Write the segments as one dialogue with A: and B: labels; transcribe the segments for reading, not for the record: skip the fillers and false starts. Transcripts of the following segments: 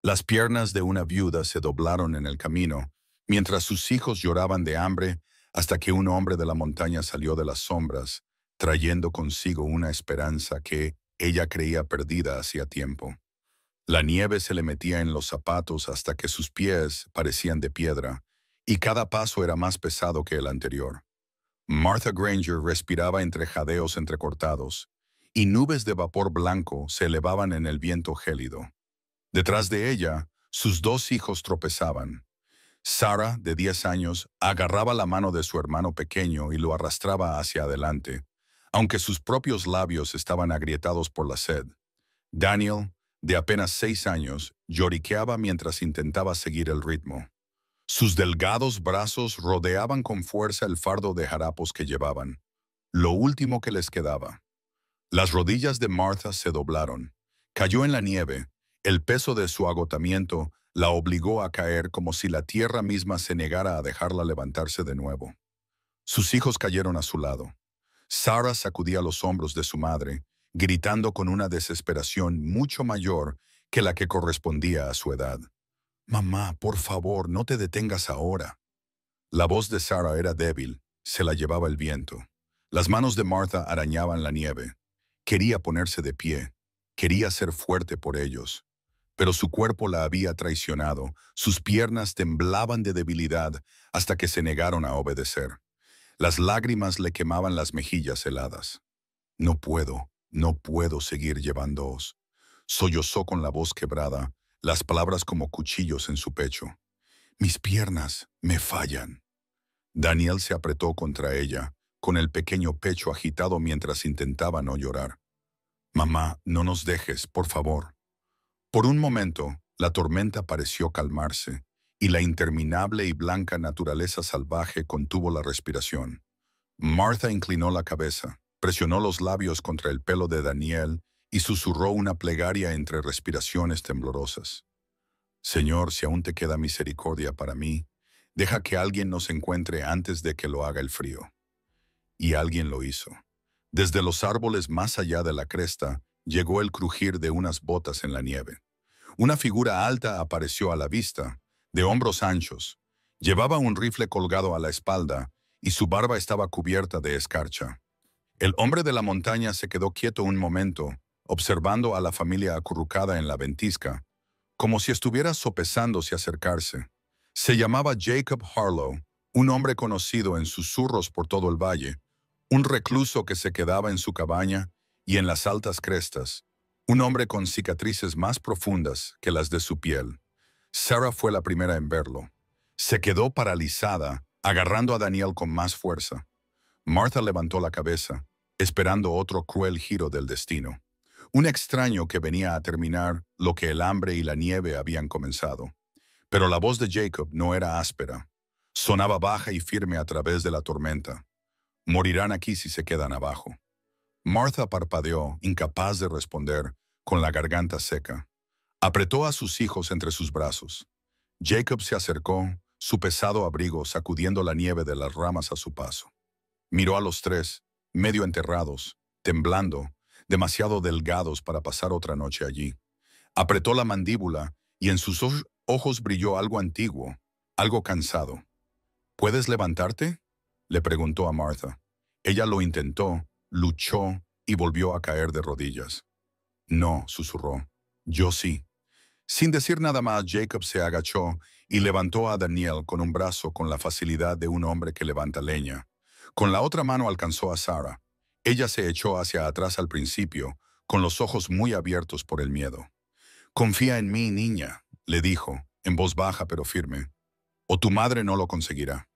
A: Las piernas de una viuda se doblaron en el camino, mientras sus hijos lloraban de hambre, hasta que un hombre de la montaña salió de las sombras, trayendo consigo una esperanza que ella creía perdida hacía tiempo. La nieve se le metía en los zapatos hasta que sus pies parecían de piedra, y cada paso era más pesado que el anterior. Martha Granger respiraba entre jadeos entrecortados, y nubes de vapor blanco se elevaban en el viento gélido. Detrás de ella, sus dos hijos tropezaban. Sarah, de 10 años, agarraba la mano de su hermano pequeño y lo arrastraba hacia adelante, aunque sus propios labios estaban agrietados por la sed. Daniel, de apenas 6 años, lloriqueaba mientras intentaba seguir el ritmo. Sus delgados brazos rodeaban con fuerza el fardo de harapos que llevaban, lo último que les quedaba. Las rodillas de Martha se doblaron. Cayó en la nieve. El peso de su agotamiento la obligó a caer como si la tierra misma se negara a dejarla levantarse de nuevo. Sus hijos cayeron a su lado. Sarah sacudía los hombros de su madre, gritando con una desesperación mucho mayor que la que correspondía a su edad. «Mamá, por favor, no te detengas ahora». La voz de Sarah era débil, se la llevaba el viento. Las manos de Martha arañaban la nieve. Quería ponerse de pie, quería ser fuerte por ellos. Pero su cuerpo la había traicionado, sus piernas temblaban de debilidad hasta que se negaron a obedecer. Las lágrimas le quemaban las mejillas heladas. «No puedo, no puedo seguir llevándoos». Sollozó con la voz quebrada, las palabras como cuchillos en su pecho. «Mis piernas me fallan». Daniel se apretó contra ella, con el pequeño pecho agitado mientras intentaba no llorar. «Mamá, no nos dejes, por favor». Por un momento, la tormenta pareció calmarse, y la interminable y blanca naturaleza salvaje contuvo la respiración. Martha inclinó la cabeza, presionó los labios contra el pelo de Daniel y susurró una plegaria entre respiraciones temblorosas. «Señor, si aún te queda misericordia para mí, deja que alguien nos encuentre antes de que lo haga el frío». Y alguien lo hizo. Desde los árboles más allá de la cresta, llegó el crujir de unas botas en la nieve. Una figura alta apareció a la vista, de hombros anchos. Llevaba un rifle colgado a la espalda y su barba estaba cubierta de escarcha. El hombre de la montaña se quedó quieto un momento, observando a la familia acurrucada en la ventisca, como si estuviera sopesando si acercarse. Se llamaba Jacob Harlow, un hombre conocido en susurros por todo el valle, un recluso que se quedaba en su cabaña y en las altas crestas, un hombre con cicatrices más profundas que las de su piel. Sarah fue la primera en verlo. Se quedó paralizada, agarrando a Daniel con más fuerza. Martha levantó la cabeza, esperando otro cruel giro del destino. Un extraño que venía a terminar lo que el hambre y la nieve habían comenzado. Pero la voz de Jacob no era áspera. Sonaba baja y firme a través de la tormenta. «Morirán aquí si se quedan abajo». Martha parpadeó, incapaz de responder, con la garganta seca. Apretó a sus hijos entre sus brazos. Jacob se acercó, su pesado abrigo sacudiendo la nieve de las ramas a su paso. Miró a los tres, medio enterrados, temblando, demasiado delgados para pasar otra noche allí. Apretó la mandíbula y en sus ojos brilló algo antiguo, algo cansado. «¿Puedes levantarte?», le preguntó a Martha. Ella lo intentó, luchó y volvió a caer de rodillas. «No», susurró. «Yo sí». Sin decir nada más, Jacob se agachó y levantó a Daniel con un brazo con la facilidad de un hombre que levanta leña. Con la otra mano alcanzó a Sarah. Ella se echó hacia atrás al principio, con los ojos muy abiertos por el miedo. «Confía en mí, niña», le dijo, en voz baja pero firme. «O tu madre no lo conseguirá».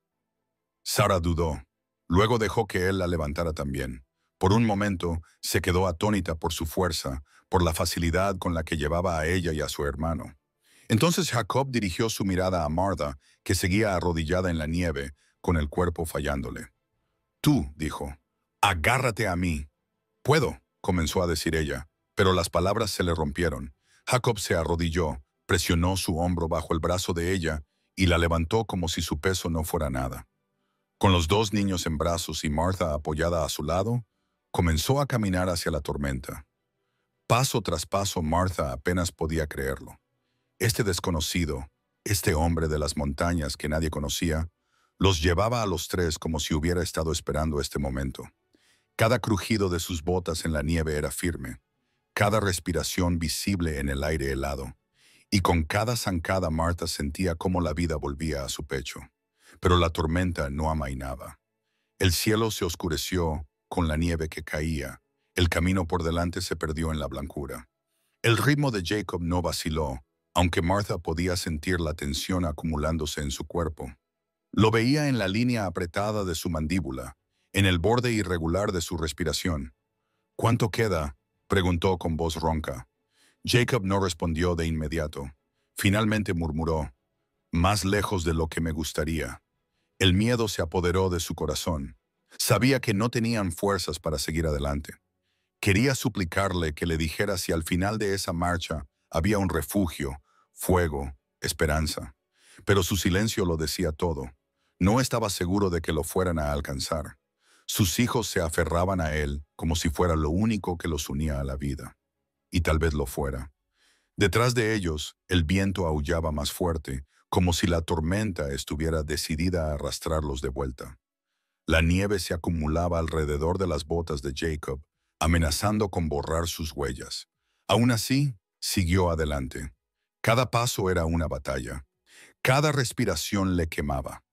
A: Sarah dudó. Luego dejó que él la levantara también. Por un momento, se quedó atónita por su fuerza, por la facilidad con la que llevaba a ella y a su hermano. Entonces Jacob dirigió su mirada a Martha, que seguía arrodillada en la nieve, con el cuerpo fallándole. «Tú», dijo, «agárrate a mí». «Puedo», comenzó a decir ella, pero las palabras se le rompieron. Jacob se arrodilló, presionó su hombro bajo el brazo de ella y la levantó como si su peso no fuera nada. Con los dos niños en brazos y Martha apoyada a su lado, comenzó a caminar hacia la tormenta. Paso tras paso, Martha apenas podía creerlo. Este desconocido, este hombre de las montañas que nadie conocía, los llevaba a los tres como si hubiera estado esperando este momento. Cada crujido de sus botas en la nieve era firme, cada respiración visible en el aire helado, y con cada zancada Martha sentía cómo la vida volvía a su pecho. Pero la tormenta no amainaba. El cielo se oscureció con la nieve que caía, el camino por delante se perdió en la blancura. El ritmo de Jacob no vaciló, aunque Martha podía sentir la tensión acumulándose en su cuerpo. Lo veía en la línea apretada de su mandíbula, en el borde irregular de su respiración. ¿Cuánto queda?, preguntó con voz ronca. Jacob no respondió de inmediato. Finalmente murmuró, «Más lejos de lo que me gustaría». El miedo se apoderó de su corazón. Sabía que no tenían fuerzas para seguir adelante. Quería suplicarle que le dijera si al final de esa marcha había un refugio, fuego, esperanza. Pero su silencio lo decía todo. No estaba seguro de que lo fueran a alcanzar. Sus hijos se aferraban a él como si fuera lo único que los unía a la vida. Y tal vez lo fuera. Detrás de ellos, el viento aullaba más fuerte, como si la tormenta estuviera decidida a arrastrarlos de vuelta. La nieve se acumulaba alrededor de las botas de Jacob, amenazando con borrar sus huellas. Aún así, siguió adelante. Cada paso era una batalla. Cada respiración le quemaba.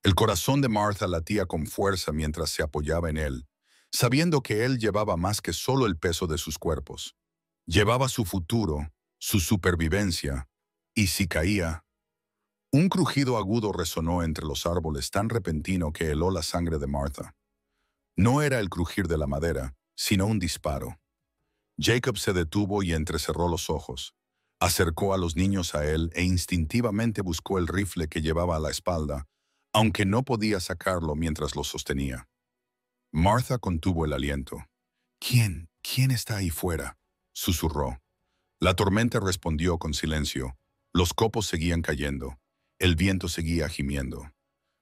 A: El corazón de Martha latía con fuerza mientras se apoyaba en él, sabiendo que él llevaba más que solo el peso de sus cuerpos. Llevaba su futuro, su supervivencia, y si caía... Un crujido agudo resonó entre los árboles tan repentino que heló la sangre de Martha. No era el crujir de la madera, sino un disparo. Jacob se detuvo y entrecerró los ojos. Acercó a los niños a él e instintivamente buscó el rifle que llevaba a la espalda, aunque no podía sacarlo mientras lo sostenía. Martha contuvo el aliento. ¿Quién está ahí fuera?, susurró. La tormenta respondió con silencio. Los copos seguían cayendo. El viento seguía gimiendo.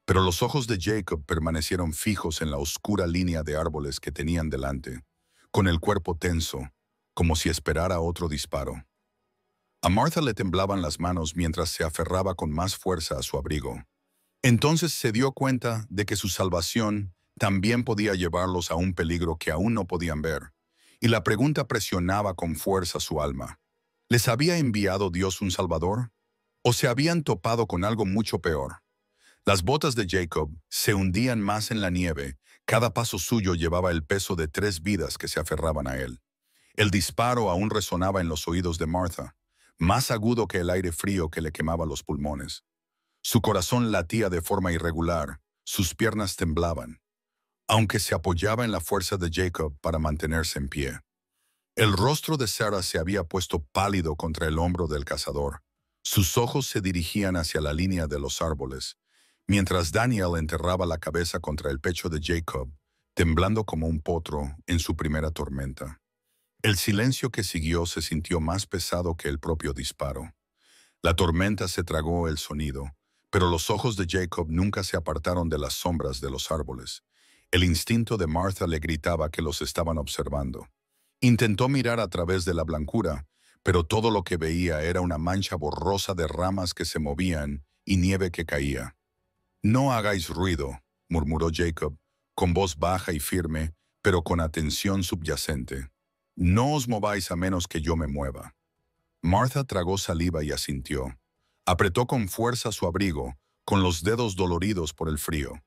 A: Pero los ojos de Jacob permanecieron fijos en la oscura línea de árboles que tenían delante, con el cuerpo tenso, como si esperara otro disparo. A Martha le temblaban las manos mientras se aferraba con más fuerza a su abrigo. Entonces se dio cuenta de que su salvación también podía llevarlos a un peligro que aún no podían ver, y la pregunta presionaba con fuerza su alma. ¿Les había enviado Dios un Salvador? ¿O se habían topado con algo mucho peor? Las botas de Jacob se hundían más en la nieve. Cada paso suyo llevaba el peso de 3 vidas que se aferraban a él. El disparo aún resonaba en los oídos de Martha, más agudo que el aire frío que le quemaba los pulmones. Su corazón latía de forma irregular, sus piernas temblaban, aunque se apoyaba en la fuerza de Jacob para mantenerse en pie. El rostro de Sarah se había puesto pálido contra el hombro del cazador. Sus ojos se dirigían hacia la línea de los árboles, mientras Daniel enterraba la cabeza contra el pecho de Jacob, temblando como un potro en su primera tormenta. El silencio que siguió se sintió más pesado que el propio disparo. La tormenta se tragó el sonido, pero los ojos de Jacob nunca se apartaron de las sombras de los árboles. El instinto de Martha le gritaba que los estaban observando. Intentó mirar a través de la blancura, pero todo lo que veía era una mancha borrosa de ramas que se movían y nieve que caía. «No hagáis ruido», murmuró Jacob, con voz baja y firme, pero con atención subyacente. «No os mováis a menos que yo me mueva». Martha tragó saliva y asintió. Apretó con fuerza su abrigo, con los dedos doloridos por el frío.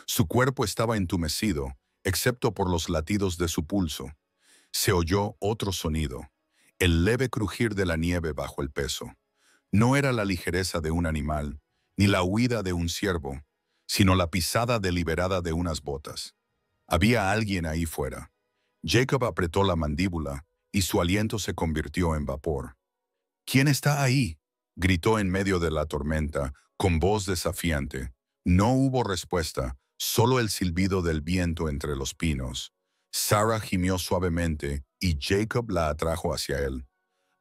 A: Su cuerpo estaba entumecido, excepto por los latidos de su pulso. Se oyó otro sonido, el leve crujir de la nieve bajo el peso. No era la ligereza de un animal, ni la huida de un ciervo, sino la pisada deliberada de unas botas. Había alguien ahí fuera. Jacob apretó la mandíbula y su aliento se convirtió en vapor. «¿Quién está ahí?», gritó en medio de la tormenta, con voz desafiante. No hubo respuesta, solo el silbido del viento entre los pinos. Sarah gimió suavemente y Jacob la atrajo hacia él.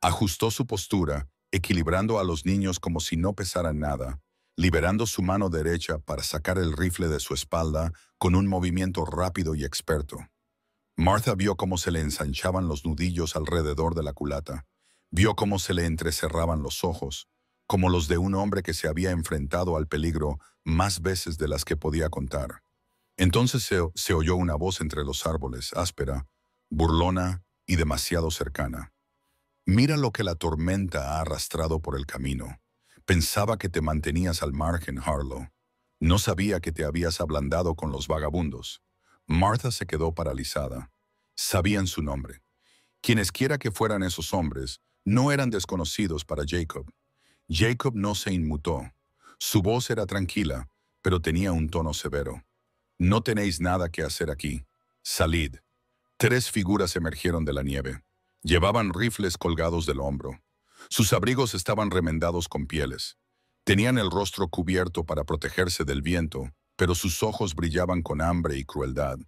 A: Ajustó su postura, equilibrando a los niños como si no pesaran nada, liberando su mano derecha para sacar el rifle de su espalda con un movimiento rápido y experto. Martha vio cómo se le ensanchaban los nudillos alrededor de la culata. Vio cómo se le entrecerraban los ojos. como los de un hombre que se había enfrentado al peligro más veces de las que podía contar. Entonces se oyó una voz entre los árboles, áspera, burlona y demasiado cercana. Mira lo que la tormenta ha arrastrado por el camino. Pensaba que te mantenías al margen, Harlow. No sabía que te habías ablandado con los vagabundos. Martha se quedó paralizada. Sabían su nombre. Quienesquiera que fueran esos hombres, no eran desconocidos para Jacob. Jacob no se inmutó. Su voz era tranquila, pero tenía un tono severo. No tenéis nada que hacer aquí. Salid. 3 figuras emergieron de la nieve. Llevaban rifles colgados del hombro. Sus abrigos estaban remendados con pieles. Tenían el rostro cubierto para protegerse del viento, pero sus ojos brillaban con hambre y crueldad.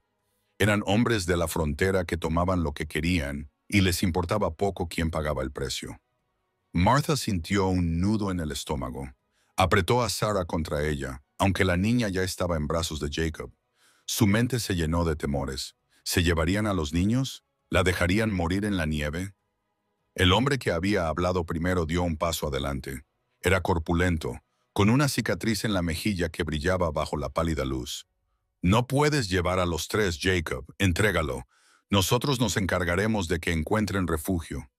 A: Eran hombres de la frontera que tomaban lo que querían y les importaba poco quién pagaba el precio. Martha sintió un nudo en el estómago. Apretó a Sarah contra ella, aunque la niña ya estaba en brazos de Jacob. Su mente se llenó de temores. ¿Se llevarían a los niños? ¿La dejarían morir en la nieve? El hombre que había hablado primero dio un paso adelante. Era corpulento, con una cicatriz en la mejilla que brillaba bajo la pálida luz. No puedes llevar a los 3, Jacob. Entrégalo. Nosotros nos encargaremos de que encuentren refugio.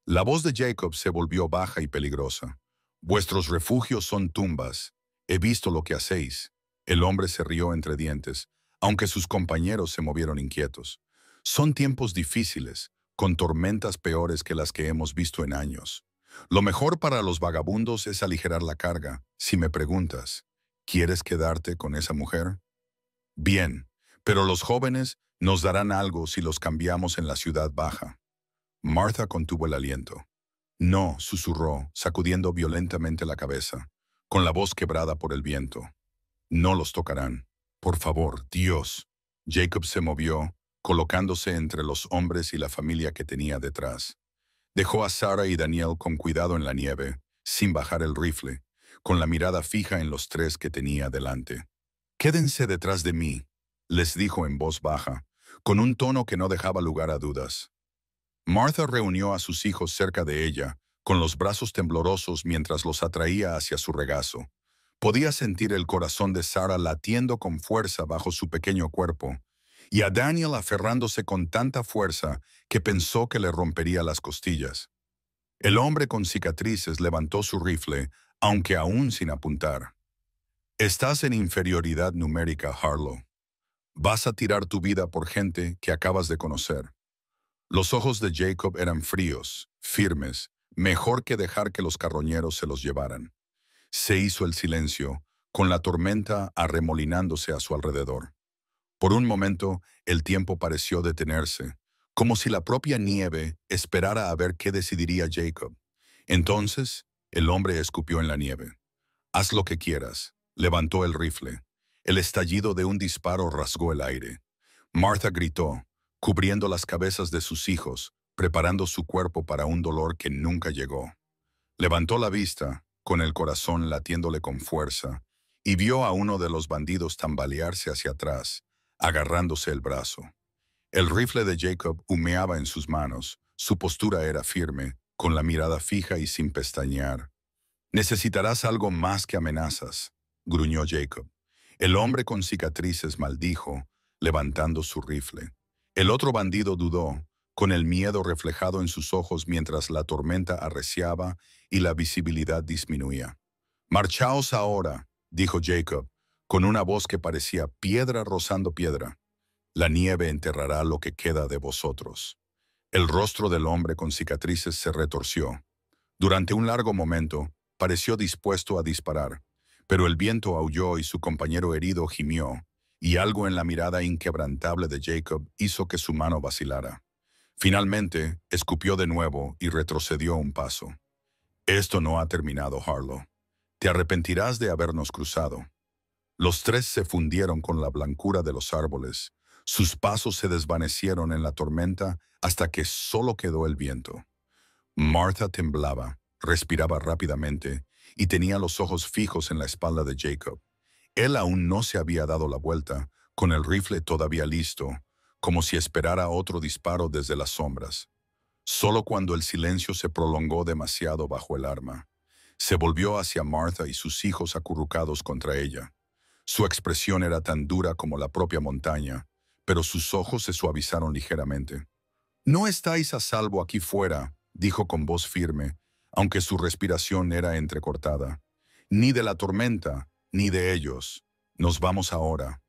A: La voz de Jacob se volvió baja y peligrosa. Vuestros refugios son tumbas. He visto lo que hacéis. El hombre se rió entre dientes, aunque sus compañeros se movieron inquietos. Son tiempos difíciles, con tormentas peores que las que hemos visto en años. Lo mejor para los vagabundos es aligerar la carga. Si me preguntas, ¿quieres quedarte con esa mujer? Bien, pero los jóvenes nos darán algo si los cambiamos en la ciudad baja. Martha contuvo el aliento. No, susurró, sacudiendo violentamente la cabeza, con la voz quebrada por el viento. No los tocarán. Por favor, Dios. Jacob se movió, colocándose entre los hombres y la familia que tenía detrás. Dejó a Sarah y Daniel con cuidado en la nieve, sin bajar el rifle, con la mirada fija en los 3 que tenía delante. «Quédense detrás de mí», les dijo en voz baja, con un tono que no dejaba lugar a dudas. Martha reunió a sus hijos cerca de ella, con los brazos temblorosos mientras los atraía hacia su regazo. Podía sentir el corazón de Sarah latiendo con fuerza bajo su pequeño cuerpo, y a Daniel aferrándose con tanta fuerza que pensó que le rompería las costillas. El hombre con cicatrices levantó su rifle, aunque aún sin apuntar. «Estás en inferioridad numérica, Harlow. Vas a tirar tu vida por gente que acabas de conocer». Los ojos de Jacob eran fríos, firmes, mejor que dejar que los carroñeros se los llevaran. Se hizo el silencio, con la tormenta arremolinándose a su alrededor. Por un momento, el tiempo pareció detenerse, como si la propia nieve esperara a ver qué decidiría Jacob. Entonces, el hombre escupió en la nieve. «Haz lo que quieras». Levantó el rifle. El estallido de un disparo rasgó el aire. Martha gritó, cubriendo las cabezas de sus hijos, preparando su cuerpo para un dolor que nunca llegó. Levantó la vista, con el corazón latiéndole con fuerza, y vio a uno de los bandidos tambalearse hacia atrás, agarrándose el brazo. El rifle de Jacob humeaba en sus manos, su postura era firme, con la mirada fija y sin pestañear. «Necesitarás algo más que amenazas», gruñó Jacob. El hombre con cicatrices maldijo, levantando su rifle. El otro bandido dudó, con el miedo reflejado en sus ojos mientras la tormenta arreciaba y la visibilidad disminuía. «Marchaos ahora», dijo Jacob, con una voz que parecía piedra rozando piedra. «La nieve enterrará lo que queda de vosotros». El rostro del hombre con cicatrices se retorció. Durante un largo momento, pareció dispuesto a disparar, pero el viento aulló y su compañero herido gimió, y algo en la mirada inquebrantable de Jacob hizo que su mano vacilara. Finalmente, escupió de nuevo y retrocedió un paso. «Esto no ha terminado, Harlow. Te arrepentirás de habernos cruzado». Los 3 se fundieron con la blancura de los árboles. Sus pasos se desvanecieron en la tormenta hasta que solo quedó el viento. Martha temblaba, respiraba rápidamente y tenía los ojos fijos en la espalda de Jacob. Él aún no se había dado la vuelta, con el rifle todavía listo, como si esperara otro disparo desde las sombras. Solo cuando el silencio se prolongó demasiado bajo el arma, Se volvió hacia Martha y sus hijos acurrucados contra ella. Su expresión era tan dura como la propia montaña, pero sus ojos se suavizaron ligeramente. «No estáis a salvo aquí fuera», dijo con voz firme, aunque su respiración era entrecortada. «Ni de la tormenta, ni de ellos. Nos vamos ahora».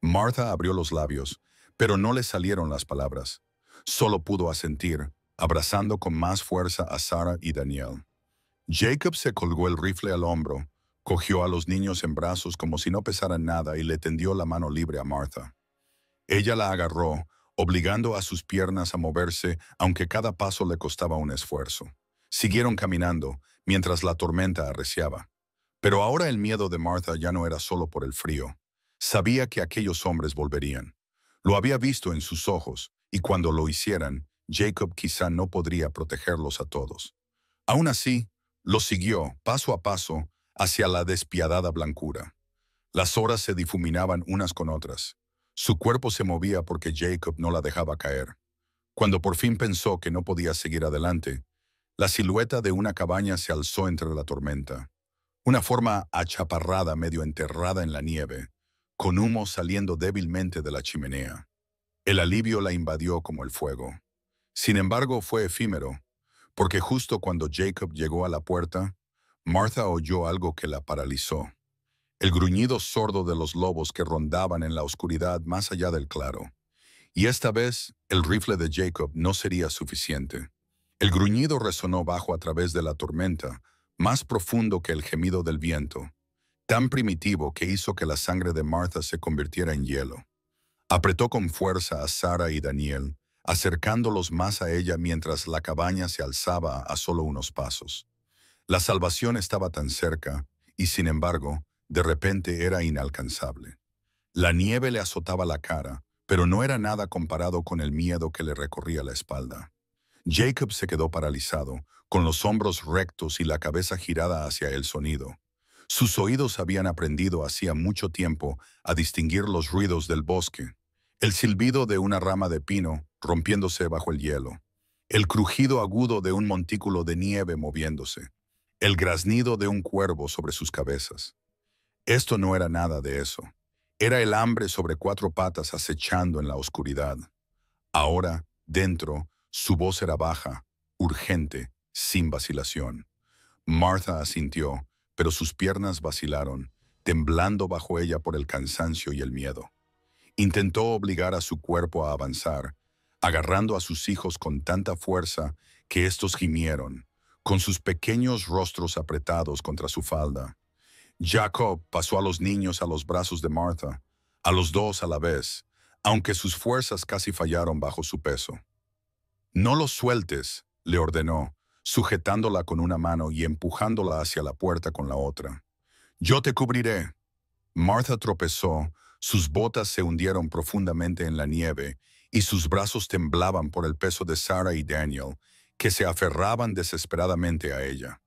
A: Martha abrió los labios, pero no le salieron las palabras. Solo pudo asentir, abrazando con más fuerza a Sara y Daniel. Jacob se colgó el rifle al hombro, cogió a los niños en brazos como si no pesaran nada y le tendió la mano libre a Martha. Ella la agarró, obligando a sus piernas a moverse, aunque cada paso le costaba un esfuerzo. Siguieron caminando, mientras la tormenta arreciaba. Pero ahora el miedo de Martha ya no era solo por el frío. Sabía que aquellos hombres volverían. Lo había visto en sus ojos, y cuando lo hicieran, Jacob quizá no podría protegerlos a todos. Aún así, los siguió, paso a paso, hacia la despiadada blancura. Las horas se difuminaban unas con otras. Su cuerpo se movía porque Jacob no la dejaba caer. Cuando por fin pensó que no podía seguir adelante, la silueta de una cabaña se alzó entre la tormenta. Una forma achaparrada medio enterrada en la nieve, con humo saliendo débilmente de la chimenea. El alivio la invadió como el fuego. Sin embargo, fue efímero, porque justo cuando Jacob llegó a la puerta, Martha oyó algo que la paralizó. El gruñido sordo de los lobos que rondaban en la oscuridad más allá del claro. Y esta vez, el rifle de Jacob no sería suficiente. El gruñido resonó bajo a través de la tormenta, más profundo que el gemido del viento, tan primitivo que hizo que la sangre de Martha se convirtiera en hielo. Apretó con fuerza a Sara y Daniel, acercándolos más a ella mientras la cabaña se alzaba a solo unos pasos. La salvación estaba tan cerca, y sin embargo, de repente era inalcanzable. La nieve le azotaba la cara, pero no era nada comparado con el miedo que le recorría la espalda. Jacob se quedó paralizado, con los hombros rectos y la cabeza girada hacia el sonido. Sus oídos habían aprendido hacía mucho tiempo a distinguir los ruidos del bosque. El silbido de una rama de pino rompiéndose bajo el hielo. El crujido agudo de un montículo de nieve moviéndose. El graznido de un cuervo sobre sus cabezas. Esto no era nada de eso. Era el hambre sobre cuatro patas acechando en la oscuridad. Ahora, dentro, su voz era baja, urgente, sin vacilación. Martha asintió, pero sus piernas vacilaron, temblando bajo ella por el cansancio y el miedo. Intentó obligar a su cuerpo a avanzar, agarrando a sus hijos con tanta fuerza que estos gimieron, con sus pequeños rostros apretados contra su falda. Jacob pasó a los niños a los brazos de Martha, a los dos a la vez, aunque sus fuerzas casi fallaron bajo su peso. «No los sueltes», le ordenó, sujetándola con una mano y empujándola hacia la puerta con la otra. «Yo te cubriré». Martha tropezó, sus botas se hundieron profundamente en la nieve y sus brazos temblaban por el peso de Sara y Daniel, que se aferraban desesperadamente a ella.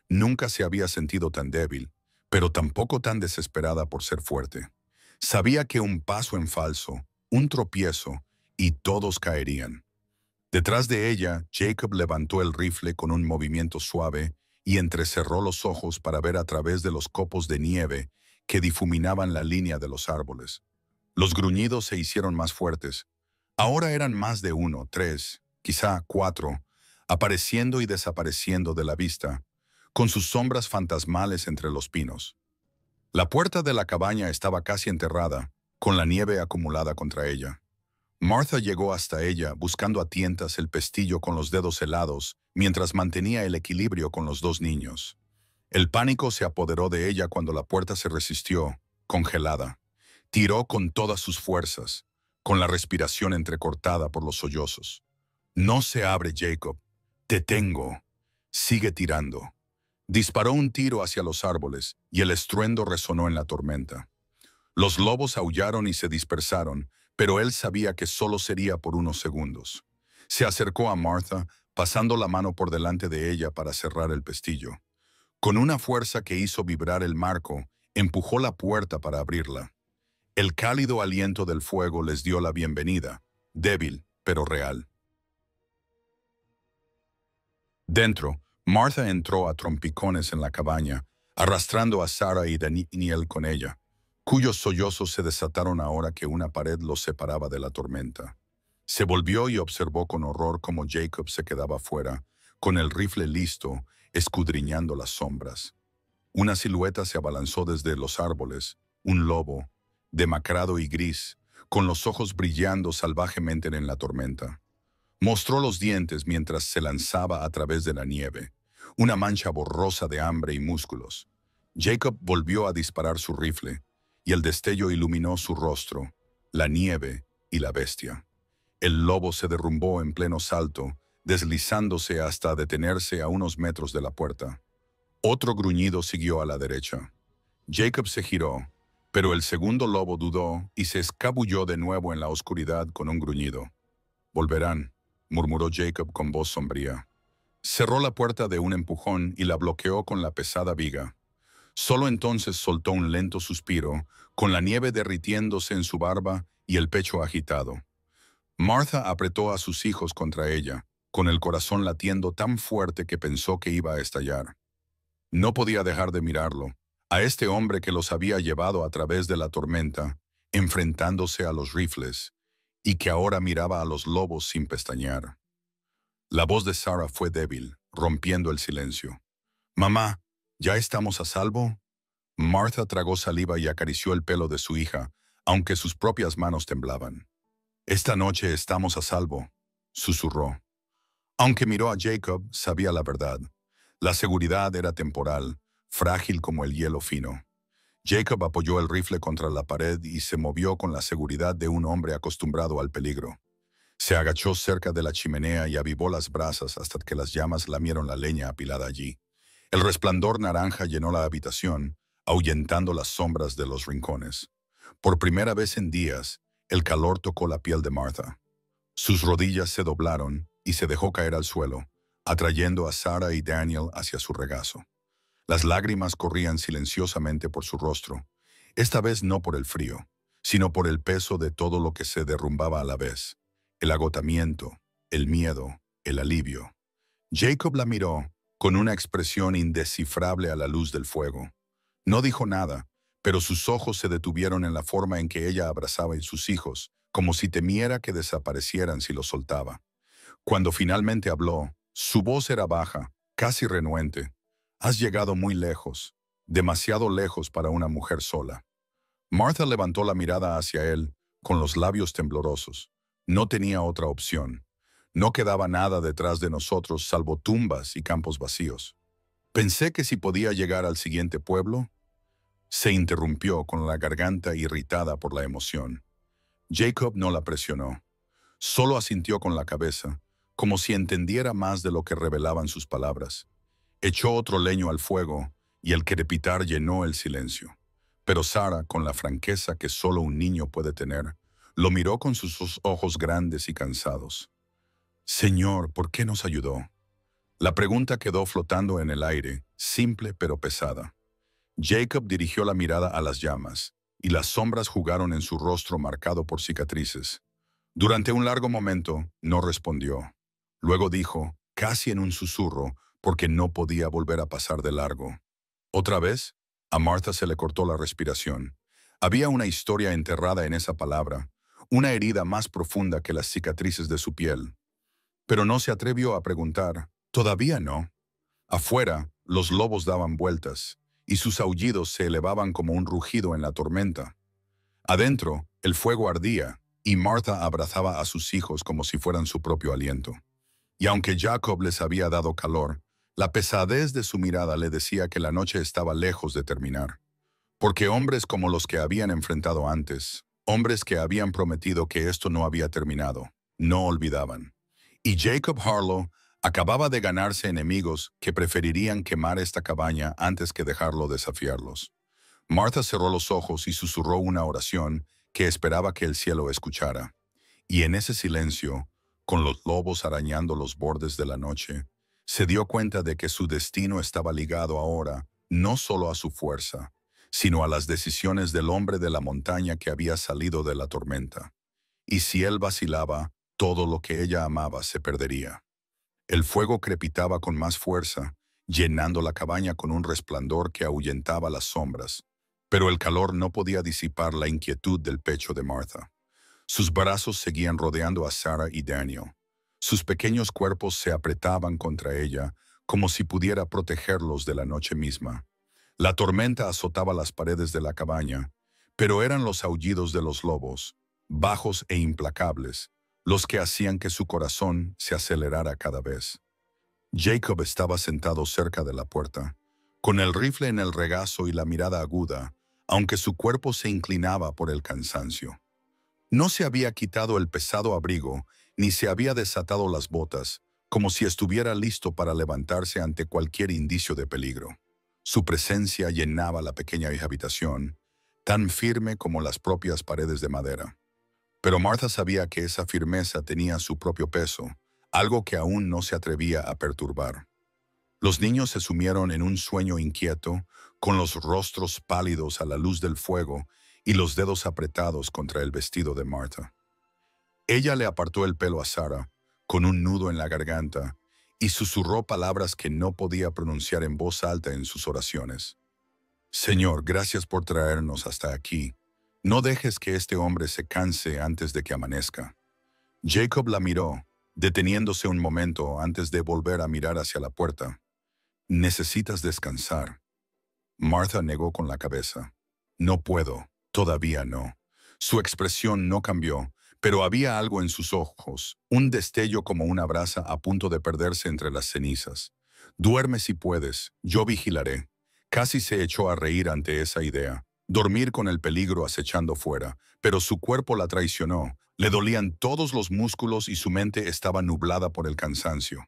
A: Nunca se había sentido tan débil, pero tampoco tan desesperada por ser fuerte. Sabía que un paso en falso, un tropiezo, y todos caerían. Detrás de ella, Jacob levantó el rifle con un movimiento suave y entrecerró los ojos para ver a través de los copos de nieve que difuminaban la línea de los árboles. Los gruñidos se hicieron más fuertes. Ahora eran más de uno, tres, quizá cuatro, apareciendo y desapareciendo de la vista, con sus sombras fantasmales entre los pinos. La puerta de la cabaña estaba casi enterrada, con la nieve acumulada contra ella. Martha llegó hasta ella, buscando a tientas el pestillo con los dedos helados, mientras mantenía el equilibrio con los dos niños. El pánico se apoderó de ella cuando la puerta se resistió, congelada. Tiró con todas sus fuerzas, con la respiración entrecortada por los sollozos. «No se abre, Jacob. Te tengo». «Sigue tirando». Disparó un tiro hacia los árboles y el estruendo resonó en la tormenta. Los lobos aullaron y se dispersaron, pero él sabía que solo sería por unos segundos. Se acercó a Martha, pasando la mano por delante de ella para cerrar el pestillo. Con una fuerza que hizo vibrar el marco, empujó la puerta para abrirla. El cálido aliento del fuego les dio la bienvenida, débil, pero real. Dentro, Martha entró a trompicones en la cabaña, arrastrando a Sarah y Daniel con ella, cuyos sollozos se desataron ahora que una pared los separaba de la tormenta. Se volvió y observó con horror cómo Jacob se quedaba fuera, con el rifle listo, escudriñando las sombras. Una silueta se abalanzó desde los árboles, un lobo, demacrado y gris, con los ojos brillando salvajemente en la tormenta. Mostró los dientes mientras se lanzaba a través de la nieve, una mancha borrosa de hambre y músculos. Jacob volvió a disparar su rifle, y el destello iluminó su rostro, la nieve y la bestia. El lobo se derrumbó en pleno salto, deslizándose hasta detenerse a unos metros de la puerta. Otro gruñido siguió a la derecha. Jacob se giró, pero el segundo lobo dudó y se escabulló de nuevo en la oscuridad con un gruñido. «Volverán», murmuró Jacob con voz sombría. Cerró la puerta de un empujón y la bloqueó con la pesada viga. Solo entonces soltó un lento suspiro, con la nieve derritiéndose en su barba y el pecho agitado. Martha apretó a sus hijos contra ella, con el corazón latiendo tan fuerte que pensó que iba a estallar. No podía dejar de mirarlo, a este hombre que los había llevado a través de la tormenta, enfrentándose a los rifles, y que ahora miraba a los lobos sin pestañear. La voz de Sarah fue débil, rompiendo el silencio. «Mamá, ¿ya estamos a salvo?» Martha tragó saliva y acarició el pelo de su hija, aunque sus propias manos temblaban. «Esta noche estamos a salvo», susurró. Aunque miró a Jacob, sabía la verdad. La seguridad era temporal, frágil como el hielo fino. Jacob apoyó el rifle contra la pared y se movió con la seguridad de un hombre acostumbrado al peligro. Se agachó cerca de la chimenea y avivó las brasas hasta que las llamas lamieron la leña apilada allí. El resplandor naranja llenó la habitación, ahuyentando las sombras de los rincones. Por primera vez en días, el calor tocó la piel de Martha. Sus rodillas se doblaron y se dejó caer al suelo, atrayendo a Sarah y Daniel hacia su regazo. Las lágrimas corrían silenciosamente por su rostro, esta vez no por el frío, sino por el peso de todo lo que se derrumbaba a la vez. El agotamiento, el miedo, el alivio. Jacob la miró, con una expresión indescifrable a la luz del fuego. No dijo nada, pero sus ojos se detuvieron en la forma en que ella abrazaba a sus hijos, como si temiera que desaparecieran si los soltaba. Cuando finalmente habló, su voz era baja, casi renuente. «Has llegado muy lejos, demasiado lejos para una mujer sola». Martha levantó la mirada hacia él, con los labios temblorosos. No tenía otra opción. No quedaba nada detrás de nosotros salvo tumbas y campos vacíos. Pensé que si podía llegar al siguiente pueblo. Se interrumpió con la garganta irritada por la emoción. Jacob no la presionó. Solo asintió con la cabeza, como si entendiera más de lo que revelaban sus palabras. Echó otro leño al fuego y el crepitar llenó el silencio. Pero Sarah, con la franqueza que solo un niño puede tener, lo miró con sus ojos grandes y cansados. «Señor, ¿por qué nos ayudó?» La pregunta quedó flotando en el aire, simple pero pesada. Jacob dirigió la mirada a las llamas, y las sombras jugaron en su rostro marcado por cicatrices. Durante un largo momento, no respondió. Luego dijo, casi en un susurro, porque no podía volver a pasar de largo. ¿Otra vez? A Martha se le cortó la respiración. Había una historia enterrada en esa palabra, una herida más profunda que las cicatrices de su piel. Pero no se atrevió a preguntar. Todavía no. Afuera, los lobos daban vueltas, y sus aullidos se elevaban como un rugido en la tormenta. Adentro, el fuego ardía, y Martha abrazaba a sus hijos como si fueran su propio aliento. Y aunque Jacob les había dado calor, la pesadez de su mirada le decía que la noche estaba lejos de terminar. Porque hombres como los que habían enfrentado antes, hombres que habían prometido que esto no había terminado, no olvidaban. Y Jacob Harlow acababa de ganarse enemigos que preferirían quemar esta cabaña antes que dejarlo desafiarlos. Martha cerró los ojos y susurró una oración que esperaba que el cielo escuchara. Y en ese silencio, con los lobos arañando los bordes de la noche, se dio cuenta de que su destino estaba ligado ahora no solo a su fuerza, sino a las decisiones del hombre de la montaña que había salido de la tormenta. Y si él vacilaba, todo lo que ella amaba se perdería. El fuego crepitaba con más fuerza, llenando la cabaña con un resplandor que ahuyentaba las sombras. Pero el calor no podía disipar la inquietud del pecho de Martha. Sus brazos seguían rodeando a Sarah y Daniel. Sus pequeños cuerpos se apretaban contra ella, como si pudiera protegerlos de la noche misma. La tormenta azotaba las paredes de la cabaña, pero eran los aullidos de los lobos, bajos e implacables, los que hacían que su corazón se acelerara cada vez. Jacob estaba sentado cerca de la puerta, con el rifle en el regazo y la mirada aguda, aunque su cuerpo se inclinaba por el cansancio. No se había quitado el pesado abrigo, ni se había desatado las botas, como si estuviera listo para levantarse ante cualquier indicio de peligro. Su presencia llenaba la pequeña habitación, tan firme como las propias paredes de madera. Pero Martha sabía que esa firmeza tenía su propio peso, algo que aún no se atrevía a perturbar. Los niños se sumieron en un sueño inquieto, con los rostros pálidos a la luz del fuego y los dedos apretados contra el vestido de Martha. Ella le apartó el pelo a Sarah, con un nudo en la garganta, y susurró palabras que no podía pronunciar en voz alta en sus oraciones. Señor, gracias por traernos hasta aquí. No dejes que este hombre se canse antes de que amanezca. Jacob la miró, deteniéndose un momento antes de volver a mirar hacia la puerta. Necesitas descansar. Martha negó con la cabeza. No puedo, todavía no. Su expresión no cambió, pero había algo en sus ojos, un destello como una brasa a punto de perderse entre las cenizas. Duerme si puedes, yo vigilaré. Casi se echó a reír ante esa idea. Dormir con el peligro acechando fuera, pero su cuerpo la traicionó. Le dolían todos los músculos y su mente estaba nublada por el cansancio.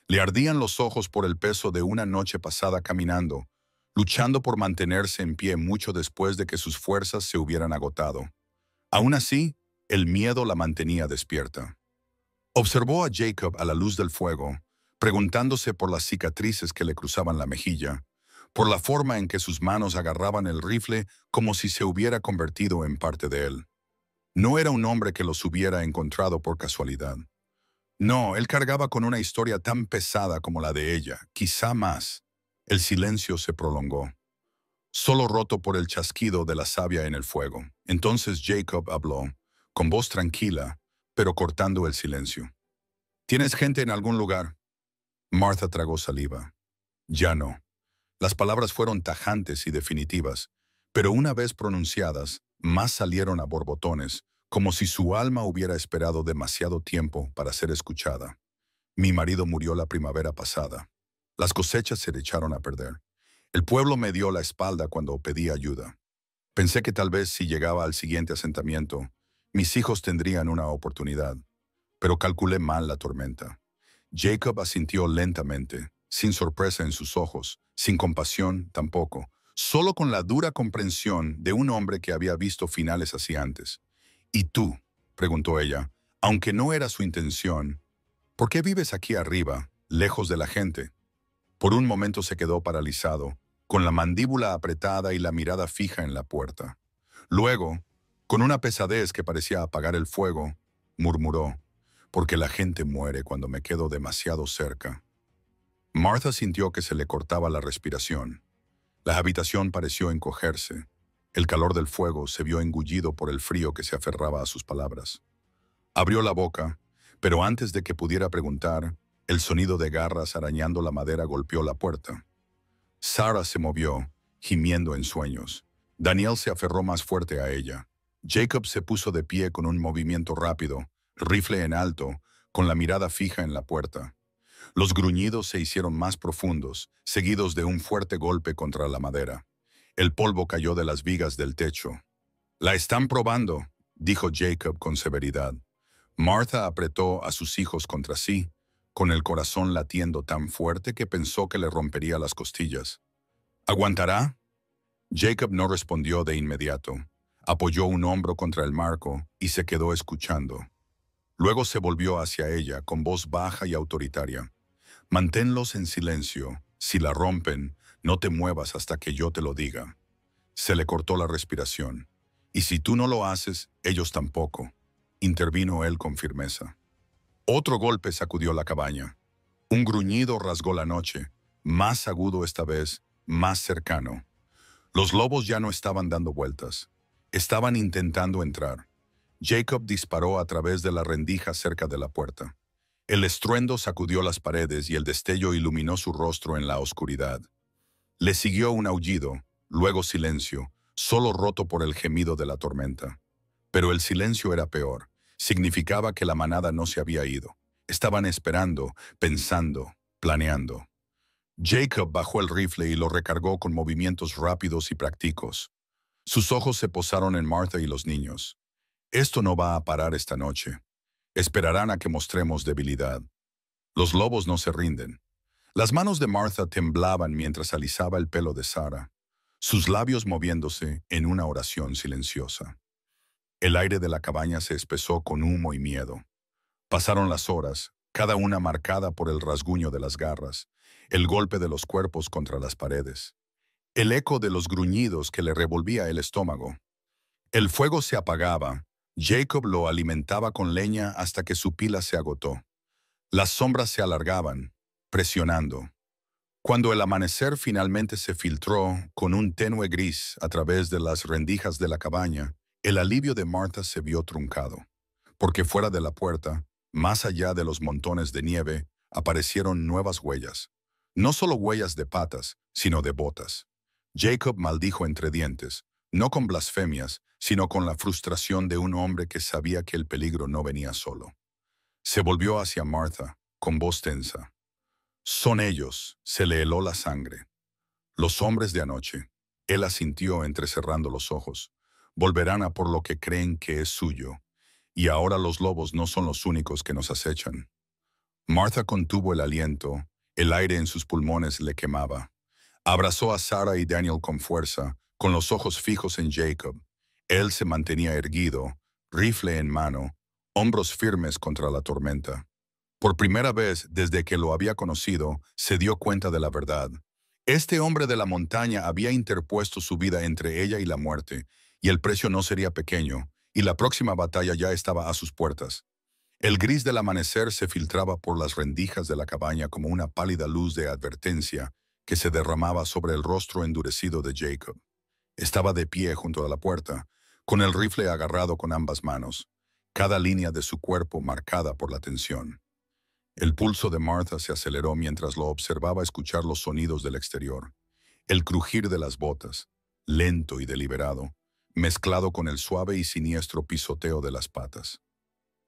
A: Le ardían los ojos por el peso de una noche pasada caminando, luchando por mantenerse en pie mucho después de que sus fuerzas se hubieran agotado. Aún así, el miedo la mantenía despierta. Observó a Jacob a la luz del fuego, preguntándose por las cicatrices que le cruzaban la mejilla, por la forma en que sus manos agarraban el rifle como si se hubiera convertido en parte de él. No era un hombre que los hubiera encontrado por casualidad. No, él cargaba con una historia tan pesada como la de ella, quizá más. El silencio se prolongó, solo roto por el chasquido de la savia en el fuego. Entonces Jacob habló, con voz tranquila, pero cortando el silencio. ¿Tienes gente en algún lugar? Martha tragó saliva. Ya no. Las palabras fueron tajantes y definitivas, pero una vez pronunciadas, más salieron a borbotones, como si su alma hubiera esperado demasiado tiempo para ser escuchada. Mi marido murió la primavera pasada. Las cosechas se le echaron a perder. El pueblo me dio la espalda cuando pedí ayuda. Pensé que tal vez si llegaba al siguiente asentamiento, mis hijos tendrían una oportunidad, pero calculé mal la tormenta. Jacob asintió lentamente, sin sorpresa en sus ojos, sin compasión tampoco, solo con la dura comprensión de un hombre que había visto finales así antes. ¿Y tú?, preguntó ella, aunque no era su intención. ¿Por qué vives aquí arriba, lejos de la gente? Por un momento se quedó paralizado, con la mandíbula apretada y la mirada fija en la puerta. Luego, con una pesadez que parecía apagar el fuego, murmuró, porque la gente muere cuando me quedo demasiado cerca. Martha sintió que se le cortaba la respiración. La habitación pareció encogerse. El calor del fuego se vio engullido por el frío que se aferraba a sus palabras. Abrió la boca, pero antes de que pudiera preguntar, el sonido de garras arañando la madera golpeó la puerta. Sarah se movió, gimiendo en sueños. Daniel se aferró más fuerte a ella. Jacob se puso de pie con un movimiento rápido, rifle en alto, con la mirada fija en la puerta. Los gruñidos se hicieron más profundos, seguidos de un fuerte golpe contra la madera. El polvo cayó de las vigas del techo. «La están probando», dijo Jacob con severidad. Martha apretó a sus hijos contra sí, con el corazón latiendo tan fuerte que pensó que le rompería las costillas. «¿Aguantará?» Jacob no respondió de inmediato. Apoyó un hombro contra el marco y se quedó escuchando. Luego se volvió hacia ella con voz baja y autoritaria. «Manténlos en silencio. Si la rompen, no te muevas hasta que yo te lo diga». Se le cortó la respiración. «Y si tú no lo haces, ellos tampoco», intervino él con firmeza. Otro golpe sacudió la cabaña. Un gruñido rasgó la noche, más agudo esta vez, más cercano. Los lobos ya no estaban dando vueltas. Estaban intentando entrar. Jacob disparó a través de la rendija cerca de la puerta. El estruendo sacudió las paredes y el destello iluminó su rostro en la oscuridad. Le siguió un aullido, luego silencio, solo roto por el gemido de la tormenta. Pero el silencio era peor. Significaba que la manada no se había ido. Estaban esperando, pensando, planeando. Jacob bajó el rifle y lo recargó con movimientos rápidos y prácticos. Sus ojos se posaron en Martha y los niños. Esto no va a parar esta noche. Esperarán a que mostremos debilidad. Los lobos no se rinden. Las manos de Martha temblaban mientras alisaba el pelo de Sarah, sus labios moviéndose en una oración silenciosa. El aire de la cabaña se espesó con humo y miedo. Pasaron las horas, cada una marcada por el rasguño de las garras, el golpe de los cuerpos contra las paredes, el eco de los gruñidos que le revolvía el estómago. El fuego se apagaba. Jacob lo alimentaba con leña hasta que su pila se agotó. Las sombras se alargaban, presionando. Cuando el amanecer finalmente se filtró con un tenue gris a través de las rendijas de la cabaña, el alivio de Martha se vio truncado, porque fuera de la puerta, más allá de los montones de nieve, aparecieron nuevas huellas. No solo huellas de patas, sino de botas. Jacob maldijo entre dientes, no con blasfemias, sino con la frustración de un hombre que sabía que el peligro no venía solo. Se volvió hacia Martha, con voz tensa. «Son ellos», se le heló la sangre. «Los hombres de anoche». Él asintió entrecerrando los ojos. «Volverán a por lo que creen que es suyo. Y ahora los lobos no son los únicos que nos acechan». Martha contuvo el aliento, el aire en sus pulmones le quemaba. Abrazó a Sarah y Daniel con fuerza, con los ojos fijos en Jacob. Él se mantenía erguido, rifle en mano, hombros firmes contra la tormenta. Por primera vez desde que lo había conocido, se dio cuenta de la verdad. Este hombre de la montaña había interpuesto su vida entre ella y la muerte, y el precio no sería pequeño, y la próxima batalla ya estaba a sus puertas. El gris del amanecer se filtraba por las rendijas de la cabaña como una pálida luz de advertencia que se derramaba sobre el rostro endurecido de Jacob. Estaba de pie junto a la puerta, con el rifle agarrado con ambas manos, cada línea de su cuerpo marcada por la tensión. El pulso de Martha se aceleró mientras lo observaba escuchar los sonidos del exterior. El crujir de las botas, lento y deliberado, mezclado con el suave y siniestro pisoteo de las patas.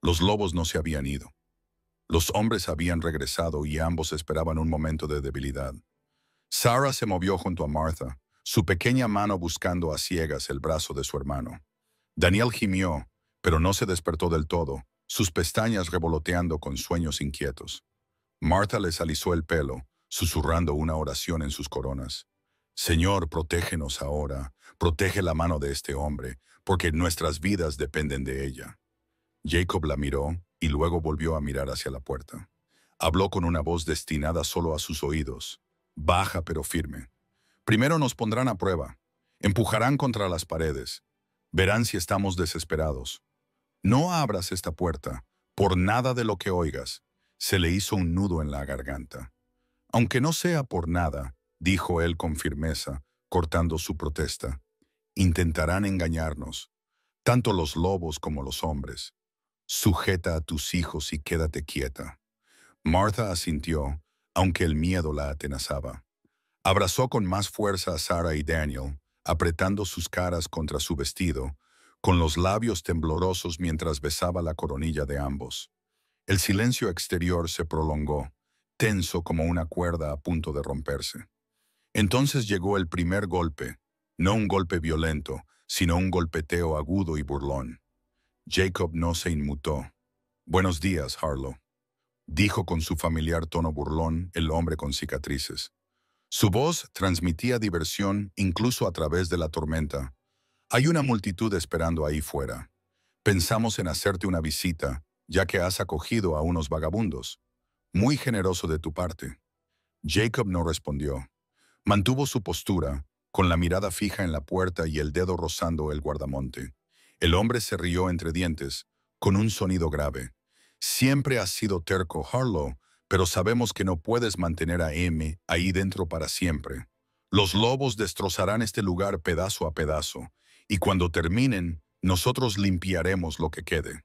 A: Los lobos no se habían ido. Los hombres habían regresado y ambos esperaban un momento de debilidad. Sarah se movió junto a Martha, su pequeña mano buscando a ciegas el brazo de su hermano. Daniel gimió, pero no se despertó del todo, sus pestañas revoloteando con sueños inquietos. Martha les alisó el pelo, susurrando una oración en sus coronas. «Señor, protégenos ahora, protege la mano de este hombre, porque nuestras vidas dependen de ella». Jacob la miró y luego volvió a mirar hacia la puerta. Habló con una voz destinada solo a sus oídos, baja pero firme. «Primero nos pondrán a prueba, empujarán contra las paredes, verán si estamos desesperados. No abras esta puerta, por nada de lo que oigas». Se le hizo un nudo en la garganta. «Aunque no sea por nada», dijo él con firmeza, cortando su protesta, «intentarán engañarnos, tanto los lobos como los hombres. Sujeta a tus hijos y quédate quieta». Martha asintió, aunque el miedo la atenazaba. Abrazó con más fuerza a Sarah y Daniel, apretando sus caras contra su vestido, con los labios temblorosos mientras besaba la coronilla de ambos. El silencio exterior se prolongó, tenso como una cuerda a punto de romperse. Entonces llegó el primer golpe, no un golpe violento, sino un golpeteo agudo y burlón. Jacob no se inmutó. «Buenos días, Harlow», dijo con su familiar tono burlón el hombre con cicatrices. Su voz transmitía diversión incluso a través de la tormenta. «Hay una multitud esperando ahí fuera. Pensamos en hacerte una visita, ya que has acogido a unos vagabundos. Muy generoso de tu parte». Jacob no respondió. Mantuvo su postura, con la mirada fija en la puerta y el dedo rozando el guardamonte. El hombre se rió entre dientes, con un sonido grave. «Siempre has sido terco, Harlow, pero sabemos que no puedes mantener a M ahí dentro para siempre. Los lobos destrozarán este lugar pedazo a pedazo, y cuando terminen, nosotros limpiaremos lo que quede.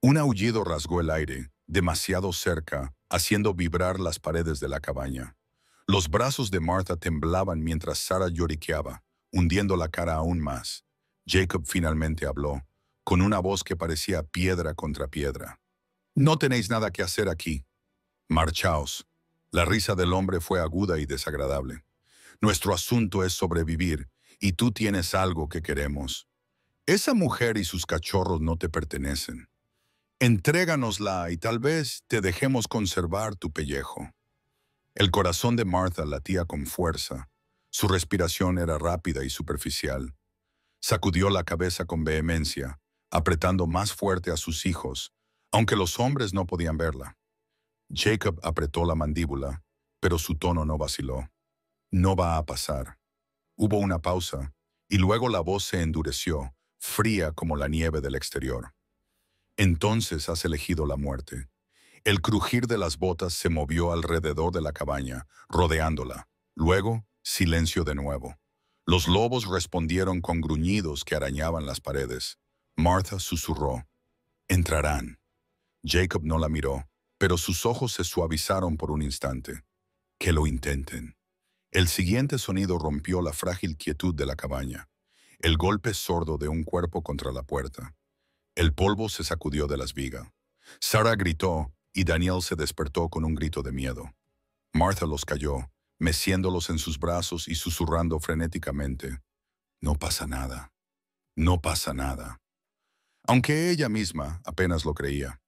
A: Un aullido rasgó el aire, demasiado cerca, haciendo vibrar las paredes de la cabaña. Los brazos de Martha temblaban mientras Sarah lloriqueaba, hundiendo la cara aún más. Jacob finalmente habló, con una voz que parecía piedra contra piedra. «No tenéis nada que hacer aquí. Marchaos». La risa del hombre fue aguda y desagradable. «Nuestro asunto es sobrevivir, y tú tienes algo que queremos. Esa mujer y sus cachorros no te pertenecen. Entréganosla y tal vez te dejemos conservar tu pellejo». El corazón de Martha latía con fuerza. Su respiración era rápida y superficial. Sacudió la cabeza con vehemencia, apretando más fuerte a sus hijos, aunque los hombres no podían verla. Jacob apretó la mandíbula, pero su tono no vaciló. «No va a pasar». Hubo una pausa, y luego la voz se endureció, fría como la nieve del exterior. «Entonces has elegido la muerte». El crujir de las botas se movió alrededor de la cabaña, rodeándola. Luego, silencio de nuevo. Los lobos respondieron con gruñidos que arañaban las paredes. Martha susurró, «Entrarán». Jacob no la miró, pero sus ojos se suavizaron por un instante. «Que lo intenten». El siguiente sonido rompió la frágil quietud de la cabaña. El golpe sordo de un cuerpo contra la puerta. El polvo se sacudió de las vigas. Sarah gritó, y Daniel se despertó con un grito de miedo. Martha los cayó, meciéndolos en sus brazos y susurrando frenéticamente, «No pasa nada, no pasa nada». Aunque ella misma apenas lo creía.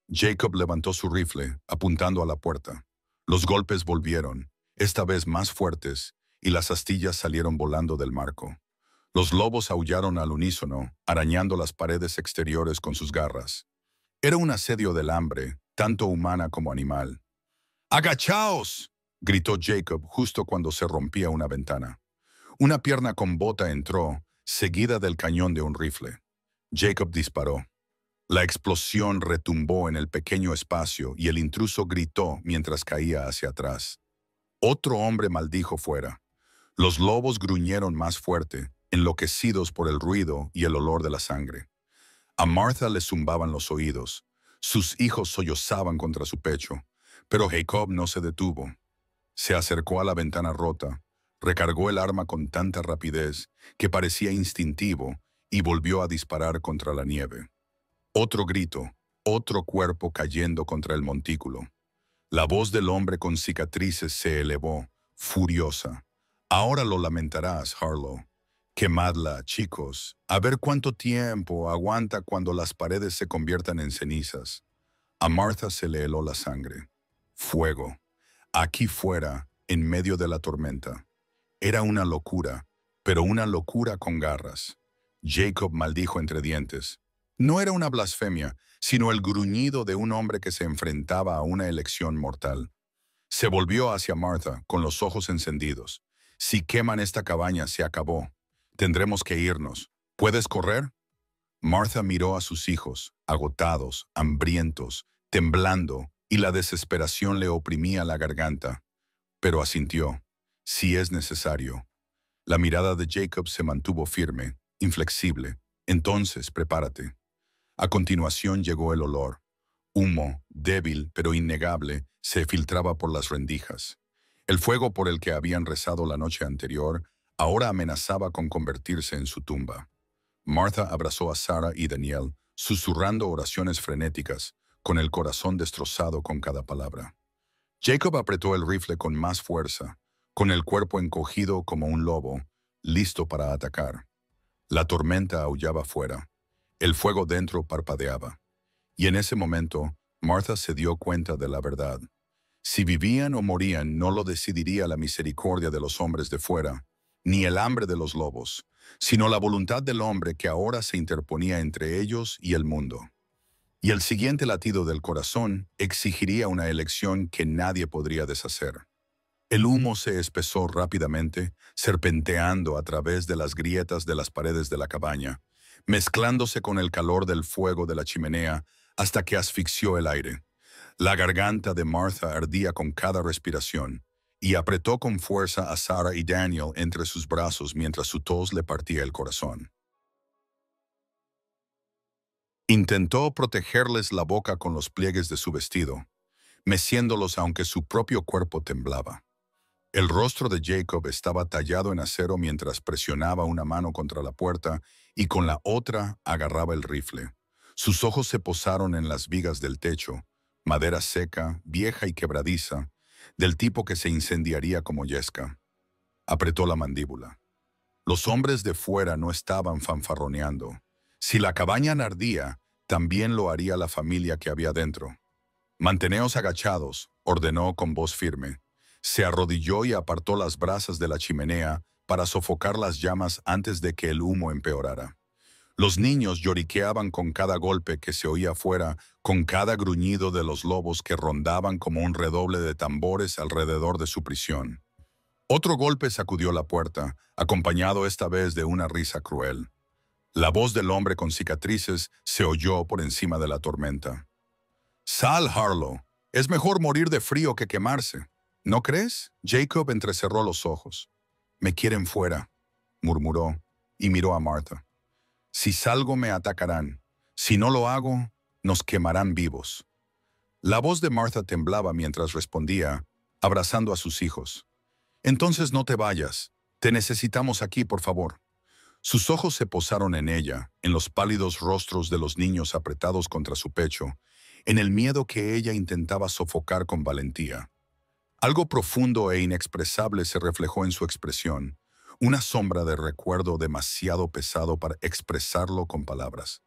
A: Jacob levantó su rifle, apuntando a la puerta. Los golpes volvieron, esta vez más fuertes, y las astillas salieron volando del marco. Los lobos aullaron al unísono, arañando las paredes exteriores con sus garras. Era un asedio del hambre, tanto humana como animal. «¡Agachaos!», gritó Jacob justo cuando se rompía una ventana. Una pierna con bota entró, seguida del cañón de un rifle. Jacob disparó. La explosión retumbó en el pequeño espacio y el intruso gritó mientras caía hacia atrás. Otro hombre maldijo fuera. Los lobos gruñeron más fuerte, enloquecidos por el ruido y el olor de la sangre. A Martha le zumbaban los oídos. Sus hijos sollozaban contra su pecho, pero Jacob no se detuvo. Se acercó a la ventana rota, recargó el arma con tanta rapidez que parecía instintivo y volvió a disparar contra la nieve. Otro grito, otro cuerpo cayendo contra el montículo. La voz del hombre con cicatrices se elevó, furiosa. «Ahora lo lamentarás, Harlow. Quemadla, chicos. A ver cuánto tiempo aguanta cuando las paredes se conviertan en cenizas». A Martha se le heló la sangre. Fuego. Aquí fuera, en medio de la tormenta. Era una locura, pero una locura con garras. Jacob maldijo entre dientes. No era una blasfemia, sino el gruñido de un hombre que se enfrentaba a una elección mortal. Se volvió hacia Martha, con los ojos encendidos. «Si queman esta cabaña, se acabó. Tendremos que irnos. ¿Puedes correr?» Martha miró a sus hijos, agotados, hambrientos, temblando, y la desesperación le oprimía la garganta. Pero asintió. «Si es necesario». La mirada de Jacob se mantuvo firme, inflexible. «Entonces, prepárate». A continuación llegó el olor. Humo, débil pero innegable, se filtraba por las rendijas. El fuego por el que habían rezado la noche anterior ahora amenazaba con convertirse en su tumba. Martha abrazó a Sarah y Daniel, susurrando oraciones frenéticas, con el corazón destrozado con cada palabra. Jacob apretó el rifle con más fuerza, con el cuerpo encogido como un lobo, listo para atacar. La tormenta aullaba fuera. El fuego dentro parpadeaba. Y en ese momento, Martha se dio cuenta de la verdad. Si vivían o morían, no lo decidiría la misericordia de los hombres de fuera, ni el hambre de los lobos, sino la voluntad del hombre que ahora se interponía entre ellos y el mundo. Y el siguiente latido del corazón exigiría una elección que nadie podría deshacer. El humo se espesó rápidamente, serpenteando a través de las grietas de las paredes de la cabaña, mezclándose con el calor del fuego de la chimenea hasta que asfixió el aire. La garganta de Martha ardía con cada respiración, y apretó con fuerza a Sarah y Daniel entre sus brazos mientras su tos le partía el corazón. Intentó protegerles la boca con los pliegues de su vestido, meciéndolos aunque su propio cuerpo temblaba. El rostro de Jacob estaba tallado en acero mientras presionaba una mano contra la puerta y con la otra agarraba el rifle. Sus ojos se posaron en las vigas del techo, madera seca, vieja y quebradiza, del tipo que se incendiaría como yesca. Apretó la mandíbula. Los hombres de fuera no estaban fanfarroneando. Si la cabaña ardía, también lo haría la familia que había dentro. «Manteneos agachados», ordenó con voz firme. Se arrodilló y apartó las brasas de la chimenea para sofocar las llamas antes de que el humo empeorara. Los niños lloriqueaban con cada golpe que se oía afuera, con cada gruñido de los lobos que rondaban como un redoble de tambores alrededor de su prisión. Otro golpe sacudió la puerta, acompañado esta vez de una risa cruel. La voz del hombre con cicatrices se oyó por encima de la tormenta. «Sal, Harlow. Es mejor morir de frío que quemarse. ¿No crees?» Jacob entrecerró los ojos. «Me quieren fuera», murmuró, y miró a Martha. «Si salgo me atacarán. Si no lo hago, nos quemarán vivos». La voz de Martha temblaba mientras respondía, abrazando a sus hijos. «Entonces no te vayas. Te necesitamos aquí, por favor». Sus ojos se posaron en ella, en los pálidos rostros de los niños apretados contra su pecho, en el miedo que ella intentaba sofocar con valentía. Algo profundo e inexpresable se reflejó en su expresión, una sombra de recuerdo demasiado pesado para expresarlo con palabras.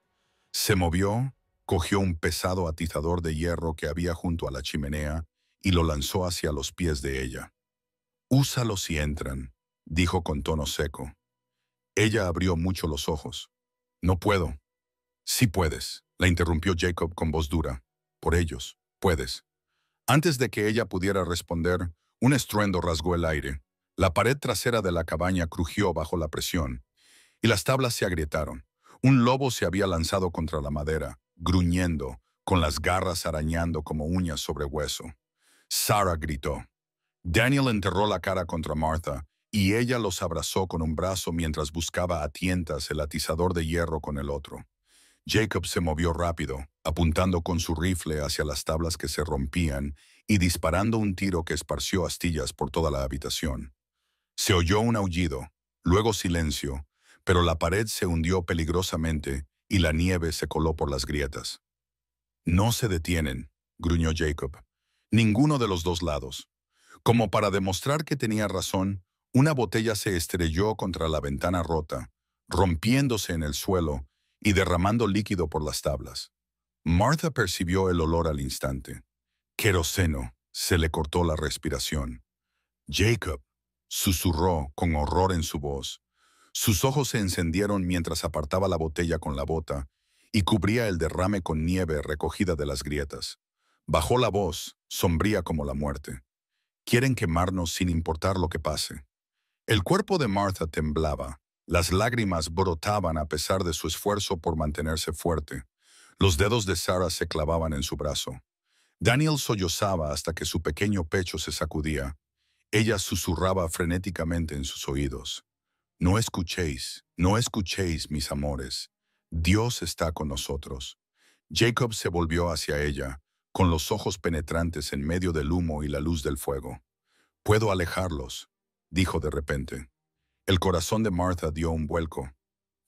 A: Se movió, cogió un pesado atizador de hierro que había junto a la chimenea y lo lanzó hacia los pies de ella. «Úsalo si entran», dijo con tono seco. Ella abrió mucho los ojos. «No puedo». «Sí puedes», la interrumpió Jacob con voz dura. «Por ellos, puedes». Antes de que ella pudiera responder, un estruendo rasgó el aire. La pared trasera de la cabaña crujió bajo la presión, y las tablas se agrietaron. Un lobo se había lanzado contra la madera, gruñendo, con las garras arañando como uñas sobre hueso. Sarah gritó. Daniel enterró la cara contra Martha, y ella los abrazó con un brazo mientras buscaba a tientas el atizador de hierro con el otro. Jacob se movió rápido, apuntando con su rifle hacia las tablas que se rompían y disparando un tiro que esparció astillas por toda la habitación. Se oyó un aullido, luego silencio, pero la pared se hundió peligrosamente y la nieve se coló por las grietas. «No se detienen», gruñó Jacob. «Ninguno de los dos lados». Como para demostrar que tenía razón, una botella se estrelló contra la ventana rota, rompiéndose en el suelo y derramando líquido por las tablas. Martha percibió el olor al instante. Queroseno, se le cortó la respiración. «Jacob», susurró con horror en su voz. Sus ojos se encendieron mientras apartaba la botella con la bota y cubría el derrame con nieve recogida de las grietas. Bajó la voz, sombría como la muerte. «Quieren quemarnos sin importar lo que pase». El cuerpo de Martha temblaba. Las lágrimas brotaban a pesar de su esfuerzo por mantenerse fuerte. Los dedos de Sarah se clavaban en su brazo. Daniel sollozaba hasta que su pequeño pecho se sacudía. Ella susurraba frenéticamente en sus oídos. «No escuchéis, mis amores. Dios está con nosotros». Jacob se volvió hacia ella, con los ojos penetrantes en medio del humo y la luz del fuego. «Puedo alejarlos», dijo de repente. El corazón de Martha dio un vuelco.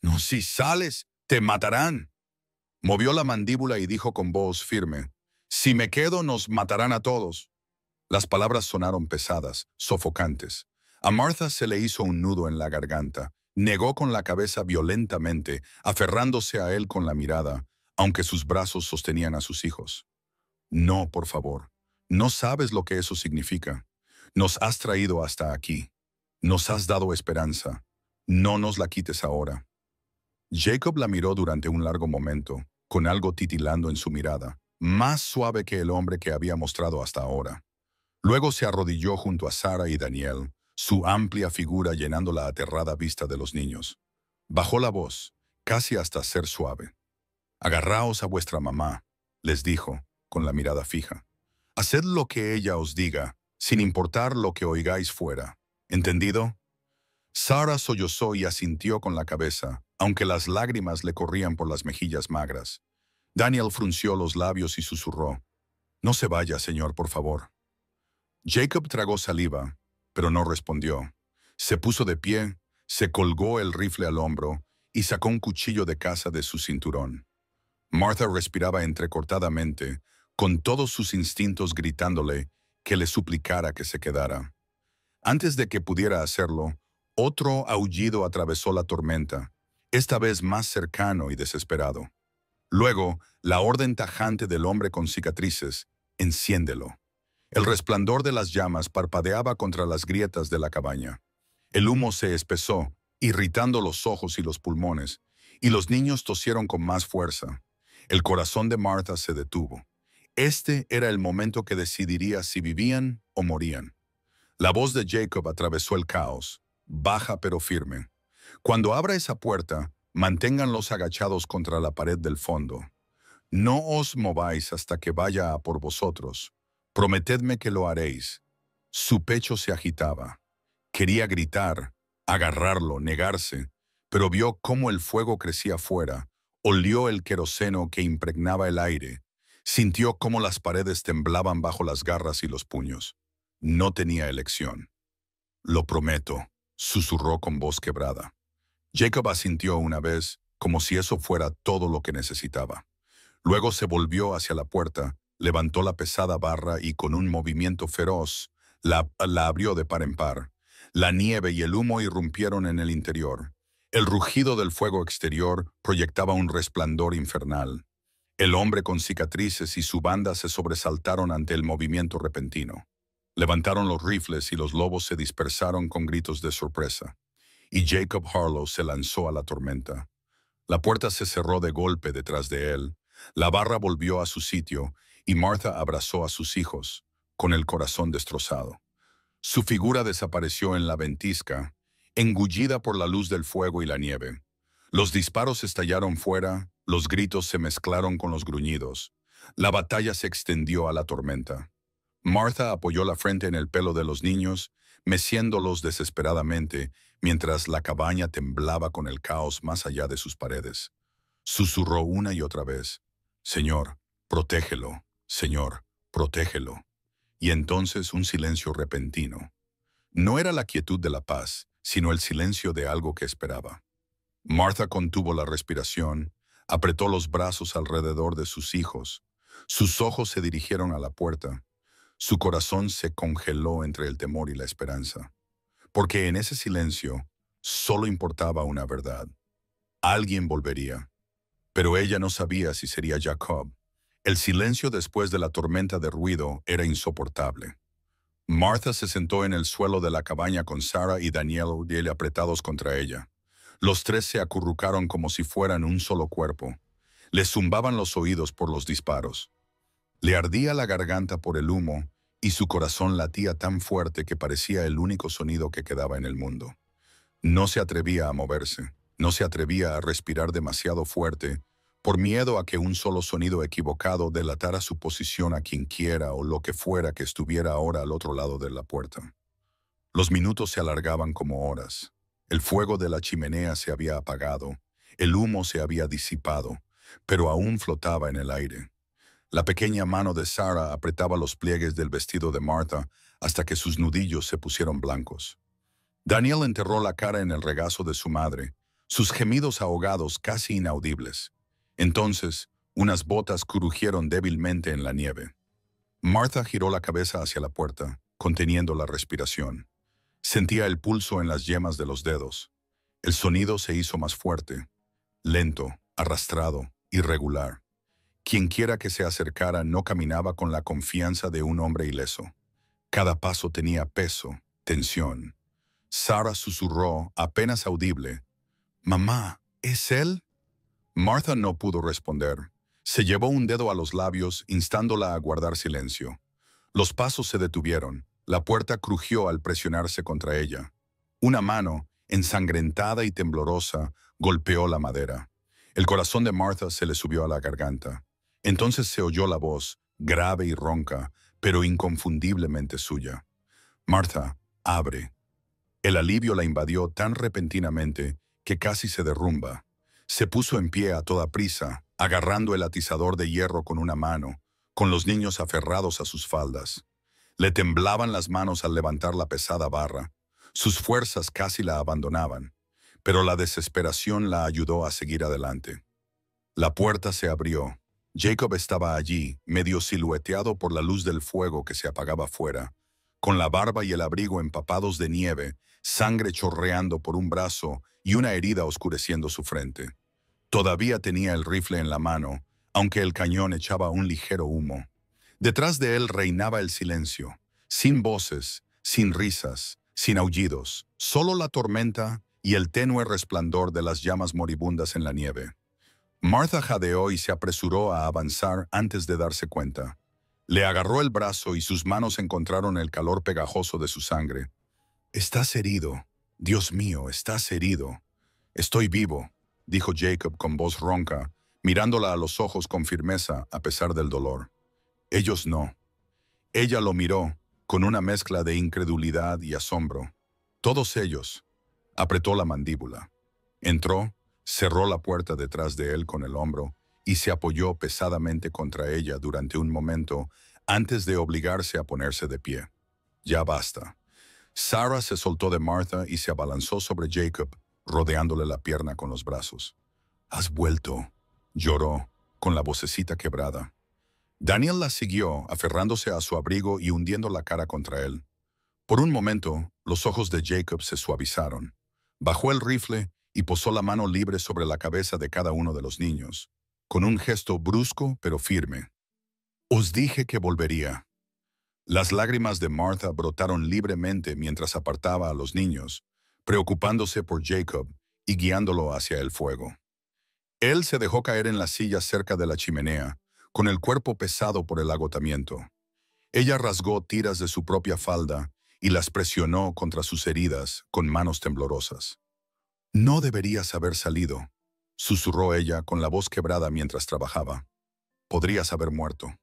A: «No, si sales, te matarán». Movió la mandíbula y dijo con voz firme, «Si me quedo, nos matarán a todos». Las palabras sonaron pesadas, sofocantes. A Martha se le hizo un nudo en la garganta. Negó con la cabeza violentamente, aferrándose a él con la mirada, aunque sus brazos sostenían a sus hijos. «No, por favor. No sabes lo que eso significa. Nos has traído hasta aquí. Nos has dado esperanza. No nos la quites ahora». Jacob la miró durante un largo momento, con algo titilando en su mirada, más suave que el hombre que había mostrado hasta ahora. Luego se arrodilló junto a Sarah y Daniel, su amplia figura llenando la aterrada vista de los niños. Bajó la voz, casi hasta ser suave. «Agarraos a vuestra mamá», les dijo, con la mirada fija. Haced lo que ella os diga, sin importar lo que oigáis fuera. ¿Entendido? Sara sollozó y asintió con la cabeza, aunque las lágrimas le corrían por las mejillas magras. Daniel frunció los labios y susurró: «No se vaya, señor, por favor». Jacob tragó saliva, pero no respondió. Se puso de pie, se colgó el rifle al hombro y sacó un cuchillo de caza de su cinturón. Martha respiraba entrecortadamente, con todos sus instintos gritándole que le suplicara que se quedara. Antes de que pudiera hacerlo, otro aullido atravesó la tormenta, esta vez más cercano y desesperado. Luego, la orden tajante del hombre con cicatrices: «Enciéndelo». El resplandor de las llamas parpadeaba contra las grietas de la cabaña. El humo se espesó, irritando los ojos y los pulmones, y los niños tosieron con más fuerza. El corazón de Martha se detuvo. Este era el momento que decidiría si vivían o morían. La voz de Jacob atravesó el caos, baja pero firme. «Cuando abra esa puerta, manténganlos agachados contra la pared del fondo. No os mováis hasta que vaya a por vosotros. Prometedme que lo haréis». Su pecho se agitaba. Quería gritar, agarrarlo, negarse, pero vio cómo el fuego crecía fuera, olió el queroseno que impregnaba el aire, sintió cómo las paredes temblaban bajo las garras y los puños. No tenía elección. «Lo prometo», susurró con voz quebrada. Jacob asintió una vez, como si eso fuera todo lo que necesitaba. Luego se volvió hacia la puerta, levantó la pesada barra y con un movimiento feroz la abrió de par en par. La nieve y el humo irrumpieron en el interior. El rugido del fuego exterior proyectaba un resplandor infernal. El hombre con cicatrices y su banda se sobresaltaron ante el movimiento repentino. Levantaron los rifles y los lobos se dispersaron con gritos de sorpresa. Y Jacob Harlow se lanzó a la tormenta. La puerta se cerró de golpe detrás de él. La barra volvió a su sitio y Martha abrazó a sus hijos, con el corazón destrozado. Su figura desapareció en la ventisca, engullida por la luz del fuego y la nieve. Los disparos estallaron fuera, los gritos se mezclaron con los gruñidos. La batalla se extendió a la tormenta. Martha apoyó la frente en el pelo de los niños, meciéndolos desesperadamente, mientras la cabaña temblaba con el caos más allá de sus paredes. Susurró una y otra vez: «Señor, protégelo, Señor, protégelo». Y entonces un silencio repentino. No era la quietud de la paz, sino el silencio de algo que esperaba. Martha contuvo la respiración, apretó los brazos alrededor de sus hijos. Sus ojos se dirigieron a la puerta. Su corazón se congeló entre el temor y la esperanza. Porque en ese silencio solo importaba una verdad. Alguien volvería. Pero ella no sabía si sería Jacob. El silencio después de la tormenta de ruido era insoportable. Martha se sentó en el suelo de la cabaña con Sarah y Daniel apretados contra ella. Los tres se acurrucaron como si fueran un solo cuerpo. Le zumbaban los oídos por los disparos. Le ardía la garganta por el humo y su corazón latía tan fuerte que parecía el único sonido que quedaba en el mundo. No se atrevía a moverse, no se atrevía a respirar demasiado fuerte, por miedo a que un solo sonido equivocado delatara su posición a quienquiera o lo que fuera que estuviera ahora al otro lado de la puerta. Los minutos se alargaban como horas. El fuego de la chimenea se había apagado, el humo se había disipado, pero aún flotaba en el aire. La pequeña mano de Sarah apretaba los pliegues del vestido de Martha hasta que sus nudillos se pusieron blancos. Daniel enterró la cara en el regazo de su madre, sus gemidos ahogados casi inaudibles. Entonces, unas botas crujieron débilmente en la nieve. Martha giró la cabeza hacia la puerta, conteniendo la respiración. Sentía el pulso en las yemas de los dedos. El sonido se hizo más fuerte, lento, arrastrado, irregular. Quienquiera que se acercara no caminaba con la confianza de un hombre ileso. Cada paso tenía peso, tensión. Sarah susurró, apenas audible: «Mamá, ¿es él?». Martha no pudo responder. Se llevó un dedo a los labios, instándola a guardar silencio. Los pasos se detuvieron. La puerta crujió al presionarse contra ella. Una mano, ensangrentada y temblorosa, golpeó la madera. El corazón de Martha se le subió a la garganta. Entonces se oyó la voz, grave y ronca, pero inconfundiblemente suya. Martha, abre. El alivio la invadió tan repentinamente que casi se derrumba. Se puso en pie a toda prisa, agarrando el atizador de hierro con una mano, con los niños aferrados a sus faldas. Le temblaban las manos al levantar la pesada barra. Sus fuerzas casi la abandonaban, pero la desesperación la ayudó a seguir adelante. La puerta se abrió. Jacob estaba allí, medio silueteado por la luz del fuego que se apagaba fuera, con la barba y el abrigo empapados de nieve, sangre chorreando por un brazo y una herida oscureciendo su frente. Todavía tenía el rifle en la mano, aunque el cañón echaba un ligero humo. Detrás de él reinaba el silencio, sin voces, sin risas, sin aullidos, solo la tormenta y el tenue resplandor de las llamas moribundas en la nieve. Martha jadeó y se apresuró a avanzar antes de darse cuenta. Le agarró el brazo y sus manos encontraron el calor pegajoso de su sangre. «Estás herido. Dios mío, estás herido». «Estoy vivo», dijo Jacob con voz ronca, mirándola a los ojos con firmeza a pesar del dolor. Ellos no. Ella lo miró, con una mezcla de incredulidad y asombro. Todos ellos. Apretó la mandíbula. Entró, cerró la puerta detrás de él con el hombro y se apoyó pesadamente contra ella durante un momento antes de obligarse a ponerse de pie. Ya basta. Sarah se soltó de Martha y se abalanzó sobre Jacob, rodeándole la pierna con los brazos. «Has vuelto», lloró, con la vocecita quebrada. Daniel la siguió, aferrándose a su abrigo y hundiendo la cara contra él. Por un momento, los ojos de Jacob se suavizaron. Bajó el rifle y posó la mano libre sobre la cabeza de cada uno de los niños, con un gesto brusco pero firme. «Os dije que volvería». Las lágrimas de Martha brotaron libremente mientras apartaba a los niños, preocupándose por Jacob y guiándolo hacia el fuego. Él se dejó caer en la silla cerca de la chimenea, con el cuerpo pesado por el agotamiento. Ella rasgó tiras de su propia falda y las presionó contra sus heridas con manos temblorosas. «No deberías haber salido», susurró ella con la voz quebrada mientras trabajaba. «Podrías haber muerto».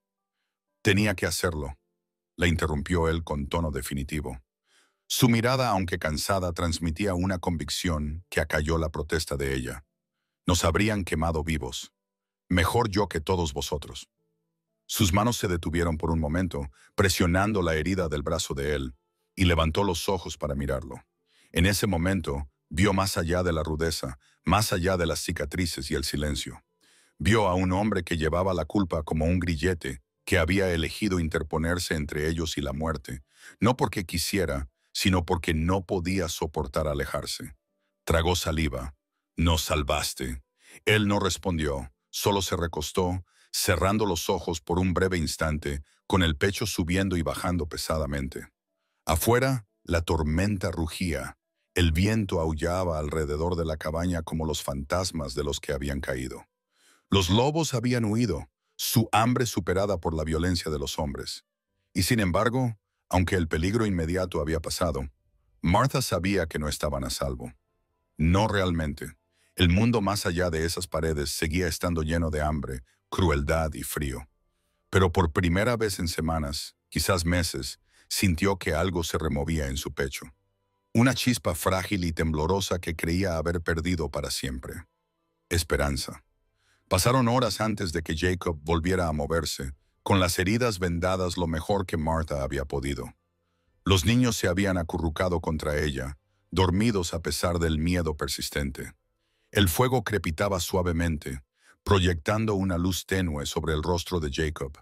A: «Tenía que hacerlo», la interrumpió él con tono definitivo. Su mirada, aunque cansada, transmitía una convicción que acalló la protesta de ella. «Nos habrían quemado vivos. Mejor yo que todos vosotros». Sus manos se detuvieron por un momento, presionando la herida del brazo de él, y levantó los ojos para mirarlo. En ese momento, vio más allá de la rudeza, más allá de las cicatrices y el silencio. Vio a un hombre que llevaba la culpa como un grillete, que había elegido interponerse entre ellos y la muerte, no porque quisiera, sino porque no podía soportar alejarse. Tragó saliva. «Nos salvaste». Él no respondió, solo se recostó, cerrando los ojos por un breve instante, con el pecho subiendo y bajando pesadamente. Afuera, la tormenta rugía. El viento aullaba alrededor de la cabaña como los fantasmas de los que habían caído. Los lobos habían huido, su hambre superada por la violencia de los hombres. Y sin embargo, aunque el peligro inmediato había pasado, Martha sabía que no estaban a salvo. No realmente. El mundo más allá de esas paredes seguía estando lleno de hambre, crueldad y frío. Pero por primera vez en semanas, quizás meses, sintió que algo se removía en su pecho. Una chispa frágil y temblorosa que creía haber perdido para siempre. Esperanza. Pasaron horas antes de que Jacob volviera a moverse, con las heridas vendadas lo mejor que Martha había podido. Los niños se habían acurrucado contra ella, dormidos a pesar del miedo persistente. El fuego crepitaba suavemente, proyectando una luz tenue sobre el rostro de Jacob.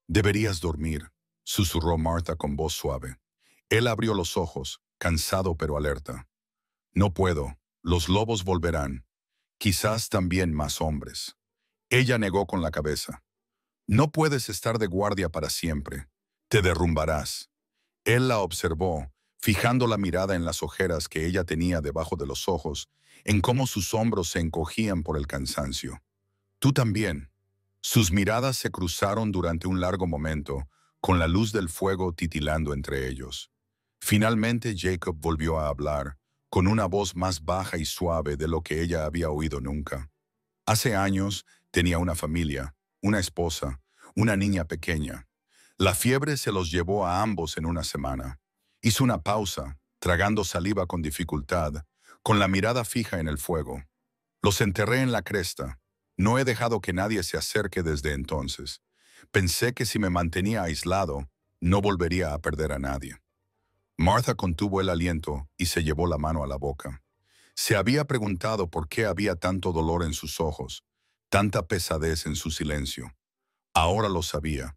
A: «Deberías dormir», susurró Martha con voz suave. Él abrió los ojos, cansado pero alerta. «No puedo. Los lobos volverán. Quizás también más hombres». Ella negó con la cabeza. «No puedes estar de guardia para siempre. Te derrumbarás». Él la observó, fijando la mirada en las ojeras que ella tenía debajo de los ojos, en cómo sus hombros se encogían por el cansancio. «Tú también». Sus miradas se cruzaron durante un largo momento, con la luz del fuego titilando entre ellos. Finalmente Jacob volvió a hablar, con una voz más baja y suave de lo que ella había oído nunca. Hace años tenía una familia, una esposa, una niña pequeña. La fiebre se los llevó a ambos en una semana. Hizo una pausa, tragando saliva con dificultad, con la mirada fija en el fuego. Los enterré en la cresta. No he dejado que nadie se acerque desde entonces. Pensé que si me mantenía aislado, no volvería a perder a nadie. Martha contuvo el aliento y se llevó la mano a la boca. Se había preguntado por qué había tanto dolor en sus ojos, tanta pesadez en su silencio. Ahora lo sabía.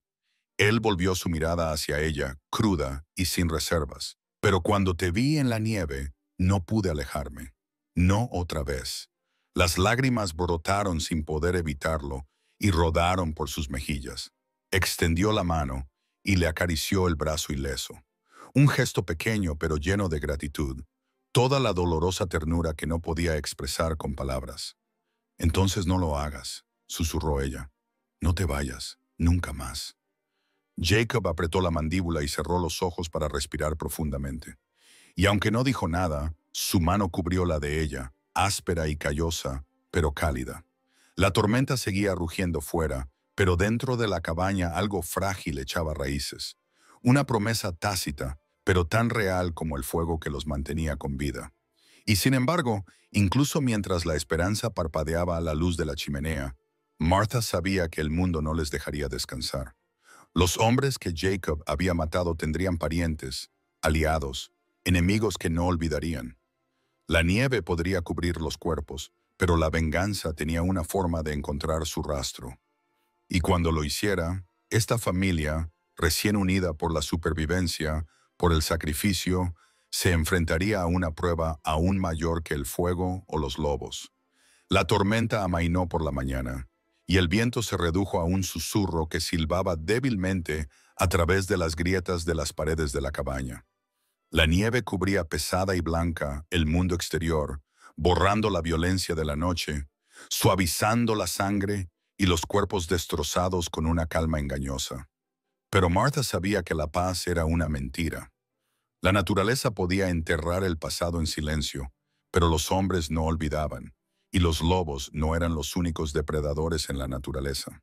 A: Él volvió su mirada hacia ella, cruda y sin reservas. Pero cuando te vi en la nieve, no pude alejarme. No otra vez. Las lágrimas brotaron sin poder evitarlo y rodaron por sus mejillas. Extendió la mano y le acarició el brazo ileso. Un gesto pequeño pero lleno de gratitud. Toda la dolorosa ternura que no podía expresar con palabras. «Entonces no lo hagas», susurró ella. «No te vayas, nunca más». Jacob apretó la mandíbula y cerró los ojos para respirar profundamente. Y aunque no dijo nada, su mano cubrió la de ella, áspera y callosa, pero cálida. La tormenta seguía rugiendo fuera, pero dentro de la cabaña algo frágil echaba raíces. Una promesa tácita, pero tan real como el fuego que los mantenía con vida. Y sin embargo, incluso mientras la esperanza parpadeaba a la luz de la chimenea, Martha sabía que el mundo no les dejaría descansar. Los hombres que Jacob había matado tendrían parientes, aliados, enemigos que no olvidarían. La nieve podría cubrir los cuerpos, pero la venganza tenía una forma de encontrar su rastro. Y cuando lo hiciera, esta familia, recién unida por la supervivencia, por el sacrificio, se enfrentaría a una prueba aún mayor que el fuego o los lobos. La tormenta amainó por la mañana, y el viento se redujo a un susurro que silbaba débilmente a través de las grietas de las paredes de la cabaña. La nieve cubría pesada y blanca el mundo exterior, borrando la violencia de la noche, suavizando la sangre y los cuerpos destrozados con una calma engañosa. Pero Martha sabía que la paz era una mentira. La naturaleza podía enterrar el pasado en silencio, pero los hombres no olvidaban, y los lobos no eran los únicos depredadores en la naturaleza.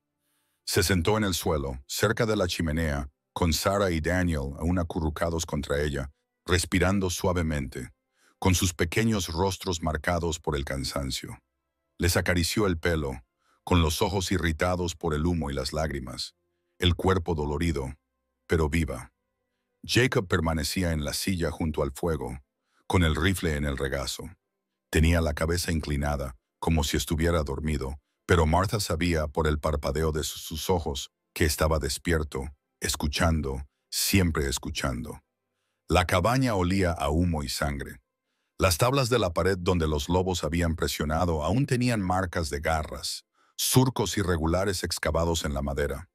A: Se sentó en el suelo, cerca de la chimenea, con Sarah y Daniel aún acurrucados contra ella, respirando suavemente, con sus pequeños rostros marcados por el cansancio. Les acarició el pelo, con los ojos irritados por el humo y las lágrimas, el cuerpo dolorido, pero viva. Jacob permanecía en la silla junto al fuego, con el rifle en el regazo. Tenía la cabeza inclinada, como si estuviera dormido, pero Martha sabía por el parpadeo de sus ojos que estaba despierto, escuchando, siempre escuchando. La cabaña olía a humo y sangre. Las tablas de la pared donde los lobos habían presionado aún tenían marcas de garras, surcos irregulares excavados en la madera.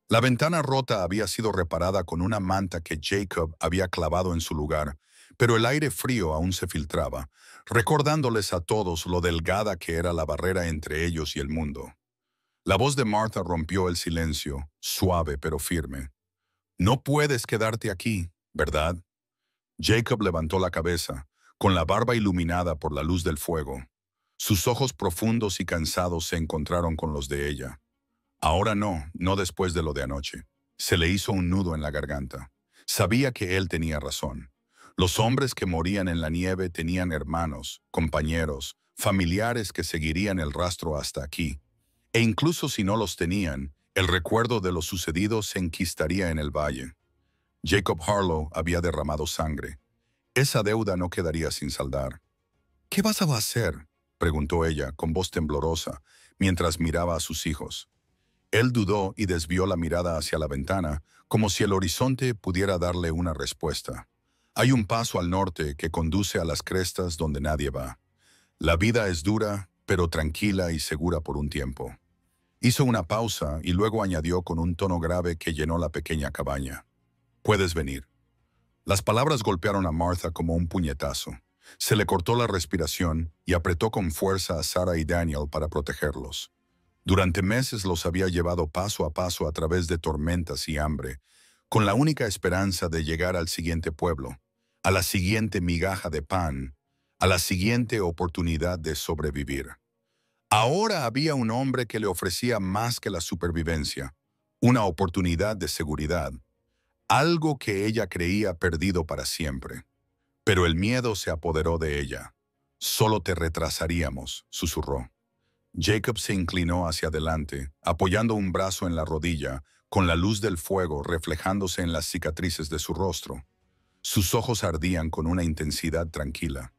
A: La ventana rota había sido reparada con una manta que Jacob había clavado en su lugar, pero el aire frío aún se filtraba, recordándoles a todos lo delgada que era la barrera entre ellos y el mundo. La voz de Martha rompió el silencio, suave pero firme. «No puedes quedarte aquí, ¿verdad?» Jacob levantó la cabeza, con la barba iluminada por la luz del fuego. Sus ojos profundos y cansados se encontraron con los de ella. Ahora no, no después de lo de anoche. Se le hizo un nudo en la garganta. Sabía que él tenía razón. Los hombres que morían en la nieve tenían hermanos, compañeros, familiares que seguirían el rastro hasta aquí. E incluso si no los tenían, el recuerdo de lo sucedido se enquistaría en el valle. Jacob Harlow había derramado sangre. Esa deuda no quedaría sin saldar. «¿Qué vas a hacer?», preguntó ella con voz temblorosa, mientras miraba a sus hijos. Él dudó y desvió la mirada hacia la ventana, como si el horizonte pudiera darle una respuesta. Hay un paso al norte que conduce a las crestas donde nadie va. La vida es dura, pero tranquila y segura por un tiempo. Hizo una pausa y luego añadió con un tono grave que llenó la pequeña cabaña. «Puedes venir». Las palabras golpearon a Martha como un puñetazo. Se le cortó la respiración y apretó con fuerza a Sarah y Daniel para protegerlos. Durante meses los había llevado paso a paso a través de tormentas y hambre, con la única esperanza de llegar al siguiente pueblo, a la siguiente migaja de pan, a la siguiente oportunidad de sobrevivir. Ahora había un hombre que le ofrecía más que la supervivencia, una oportunidad de seguridad, algo que ella creía perdido para siempre. Pero el miedo se apoderó de ella. Solo te retrasaríamos, susurró. Jacob se inclinó hacia adelante, apoyando un brazo en la rodilla, con la luz del fuego reflejándose en las cicatrices de su rostro. Sus ojos ardían con una intensidad tranquila.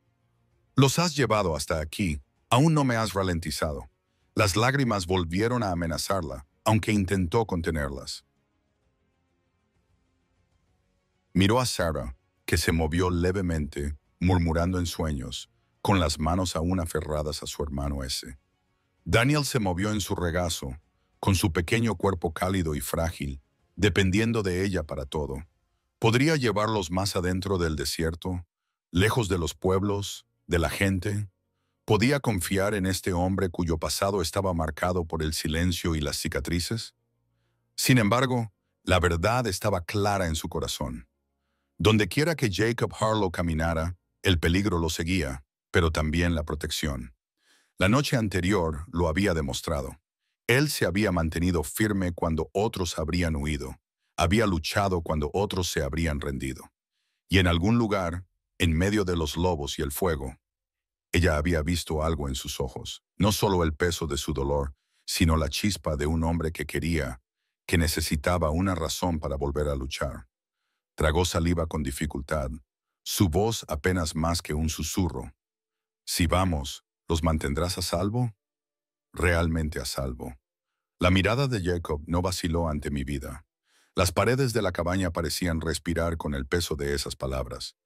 A: Los has llevado hasta aquí. Aún no me has ralentizado. Las lágrimas volvieron a amenazarla, aunque intentó contenerlas. Miró a Sarah, que se movió levemente, murmurando en sueños, con las manos aún aferradas a su hermano ese. Daniel se movió en su regazo, con su pequeño cuerpo cálido y frágil, dependiendo de ella para todo. ¿Podría llevarlos más adentro del desierto, lejos de los pueblos, de la gente? ¿Podía confiar en este hombre cuyo pasado estaba marcado por el silencio y las cicatrices? Sin embargo, la verdad estaba clara en su corazón. Dondequiera que Jacob Harlow caminara, el peligro lo seguía, pero también la protección. La noche anterior lo había demostrado. Él se había mantenido firme cuando otros habrían huido. Había luchado cuando otros se habrían rendido. Y en algún lugar, en medio de los lobos y el fuego, ella había visto algo en sus ojos. No solo el peso de su dolor, sino la chispa de un hombre que quería, que necesitaba una razón para volver a luchar. Tragó saliva con dificultad, su voz apenas más que un susurro. Si vamos, ¿los mantendrás a salvo? Realmente a salvo. La mirada de Jacob no vaciló ante mi vida. Las paredes de la cabaña parecían respirar con el peso de esas palabras.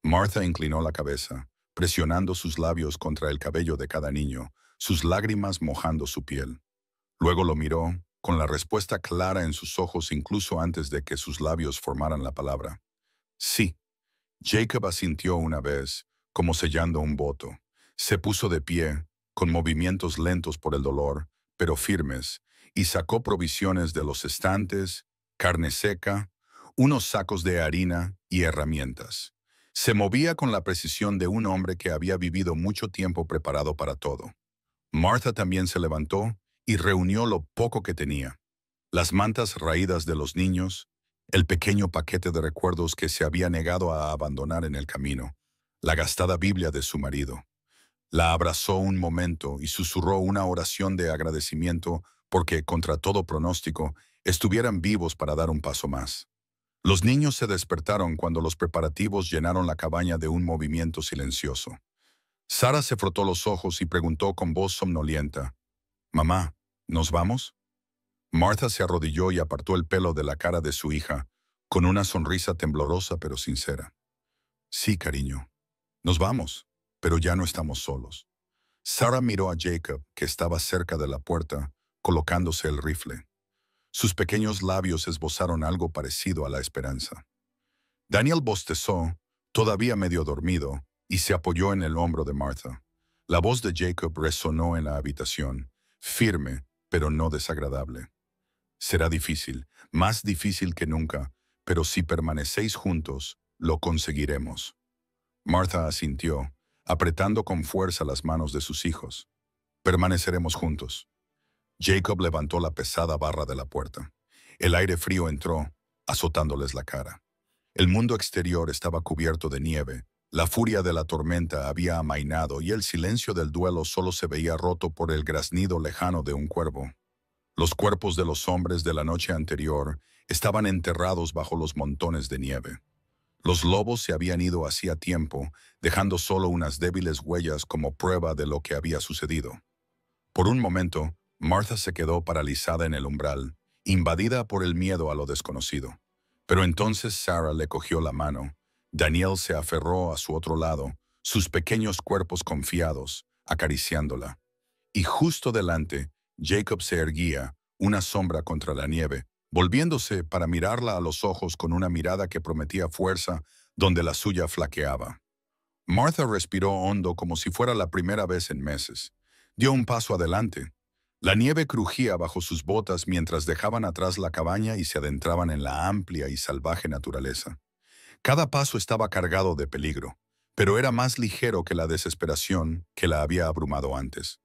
A: Martha inclinó la cabeza, presionando sus labios contra el cabello de cada niño, sus lágrimas mojando su piel. Luego lo miró, con la respuesta clara en sus ojos incluso antes de que sus labios formaran la palabra. Sí. Jacob asintió una vez, como sellando un voto. Se puso de pie, con movimientos lentos por el dolor, pero firmes, y sacó provisiones de los estantes, carne seca, unos sacos de harina y herramientas. Se movía con la precisión de un hombre que había vivido mucho tiempo preparado para todo. Martha también se levantó y reunió lo poco que tenía. Las mantas raídas de los niños, el pequeño paquete de recuerdos que se había negado a abandonar en el camino, la gastada Biblia de su marido. La abrazó un momento y susurró una oración de agradecimiento porque, contra todo pronóstico, estuvieran vivos para dar un paso más. Los niños se despertaron cuando los preparativos llenaron la cabaña de un movimiento silencioso. Sara se frotó los ojos y preguntó con voz somnolienta, «Mamá, ¿nos vamos?» Martha se arrodilló y apartó el pelo de la cara de su hija, con una sonrisa temblorosa pero sincera. «Sí, cariño. Nos vamos, pero ya no estamos solos». Sara miró a Jacob, que estaba cerca de la puerta, colocándose el rifle. Sus pequeños labios esbozaron algo parecido a la esperanza. Daniel bostezó, todavía medio dormido, y se apoyó en el hombro de Martha. La voz de Jacob resonó en la habitación, firme, pero no desagradable. «Será difícil, más difícil que nunca, pero si permanecéis juntos, lo conseguiremos». Martha asintió, apretando con fuerza las manos de sus hijos. «Permaneceremos juntos». Jacob levantó la pesada barra de la puerta. El aire frío entró, azotándoles la cara. El mundo exterior estaba cubierto de nieve, la furia de la tormenta había amainado y el silencio del duelo solo se veía roto por el graznido lejano de un cuervo. Los cuerpos de los hombres de la noche anterior estaban enterrados bajo los montones de nieve. Los lobos se habían ido hacía tiempo, dejando solo unas débiles huellas como prueba de lo que había sucedido. Por un momento, Martha se quedó paralizada en el umbral, invadida por el miedo a lo desconocido. Pero entonces Sarah le cogió la mano. Daniel se aferró a su otro lado, sus pequeños cuerpos confiados, acariciándola. Y justo delante, Jacob se erguía, una sombra contra la nieve, volviéndose para mirarla a los ojos con una mirada que prometía fuerza donde la suya flaqueaba. Martha respiró hondo como si fuera la primera vez en meses. Dio un paso adelante. La nieve crujía bajo sus botas mientras dejaban atrás la cabaña y se adentraban en la amplia y salvaje naturaleza. Cada paso estaba cargado de peligro, pero era más ligero que la desesperación que la había abrumado antes.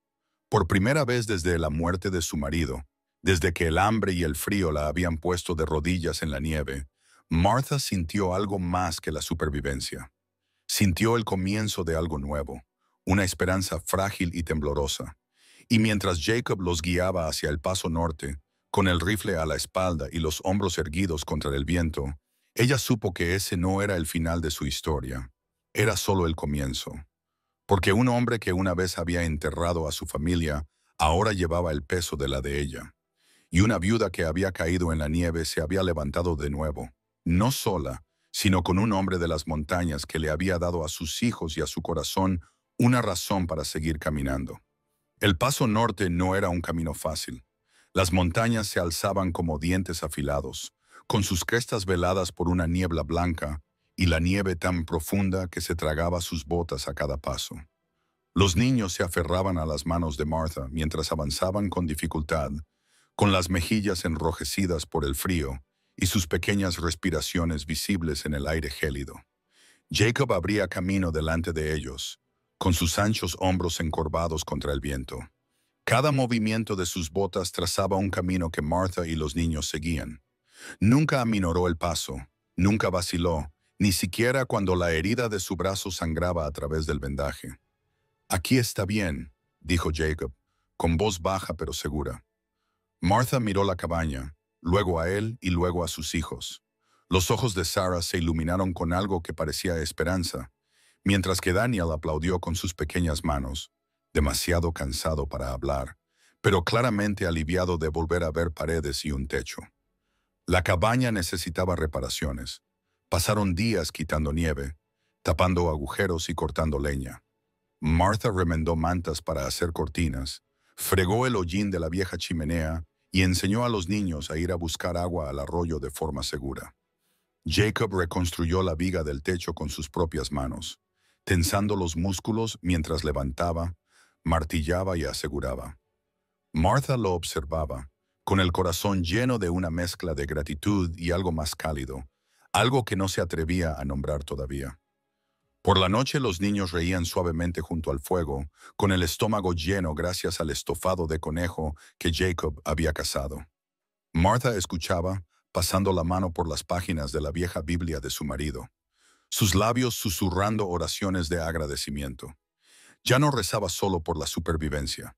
A: Por primera vez desde la muerte de su marido, Desde que el hambre y el frío la habían puesto de rodillas en la nieve, Martha sintió algo más que la supervivencia. Sintió el comienzo de algo nuevo, una esperanza frágil y temblorosa. Y mientras Jacob los guiaba hacia el paso norte, con el rifle a la espalda y los hombros erguidos contra el viento, ella supo que ese no era el final de su historia, era solo el comienzo. Porque un hombre que una vez había enterrado a su familia, ahora llevaba el peso de la de ella. Y una viuda que había caído en la nieve se había levantado de nuevo, no sola, sino con un hombre de las montañas que le había dado a sus hijos y a su corazón una razón para seguir caminando. El paso norte no era un camino fácil. Las montañas se alzaban como dientes afilados, con sus crestas veladas por una niebla blanca y la nieve tan profunda que se tragaba sus botas a cada paso. Los niños se aferraban a las manos de Martha mientras avanzaban con dificultad, con las mejillas enrojecidas por el frío y sus pequeñas respiraciones visibles en el aire gélido. Jacob abría camino delante de ellos, con sus anchos hombros encorvados contra el viento. Cada movimiento de sus botas trazaba un camino que Martha y los niños seguían. Nunca aminoró el paso, nunca vaciló, ni siquiera cuando la herida de su brazo sangraba a través del vendaje. «Aquí está bien», dijo Jacob, con voz baja pero segura. Martha miró la cabaña, luego a él y luego a sus hijos. Los ojos de Sarah se iluminaron con algo que parecía esperanza, mientras que Daniel aplaudió con sus pequeñas manos, demasiado cansado para hablar, pero claramente aliviado de volver a ver paredes y un techo. La cabaña necesitaba reparaciones. Pasaron días quitando nieve, tapando agujeros y cortando leña. Martha remendó mantas para hacer cortinas, fregó el hollín de la vieja chimenea y enseñó a los niños a ir a buscar agua al arroyo de forma segura. Jacob reconstruyó la viga del techo con sus propias manos, tensando los músculos mientras levantaba, martillaba y aseguraba. Martha lo observaba, con el corazón lleno de una mezcla de gratitud y algo más cálido, algo que no se atrevía a nombrar todavía. Por la noche los niños reían suavemente junto al fuego, con el estómago lleno gracias al estofado de conejo que Jacob había cazado. Martha escuchaba, pasando la mano por las páginas de la vieja Biblia de su marido, sus labios susurrando oraciones de agradecimiento. Ya no rezaba solo por la supervivencia,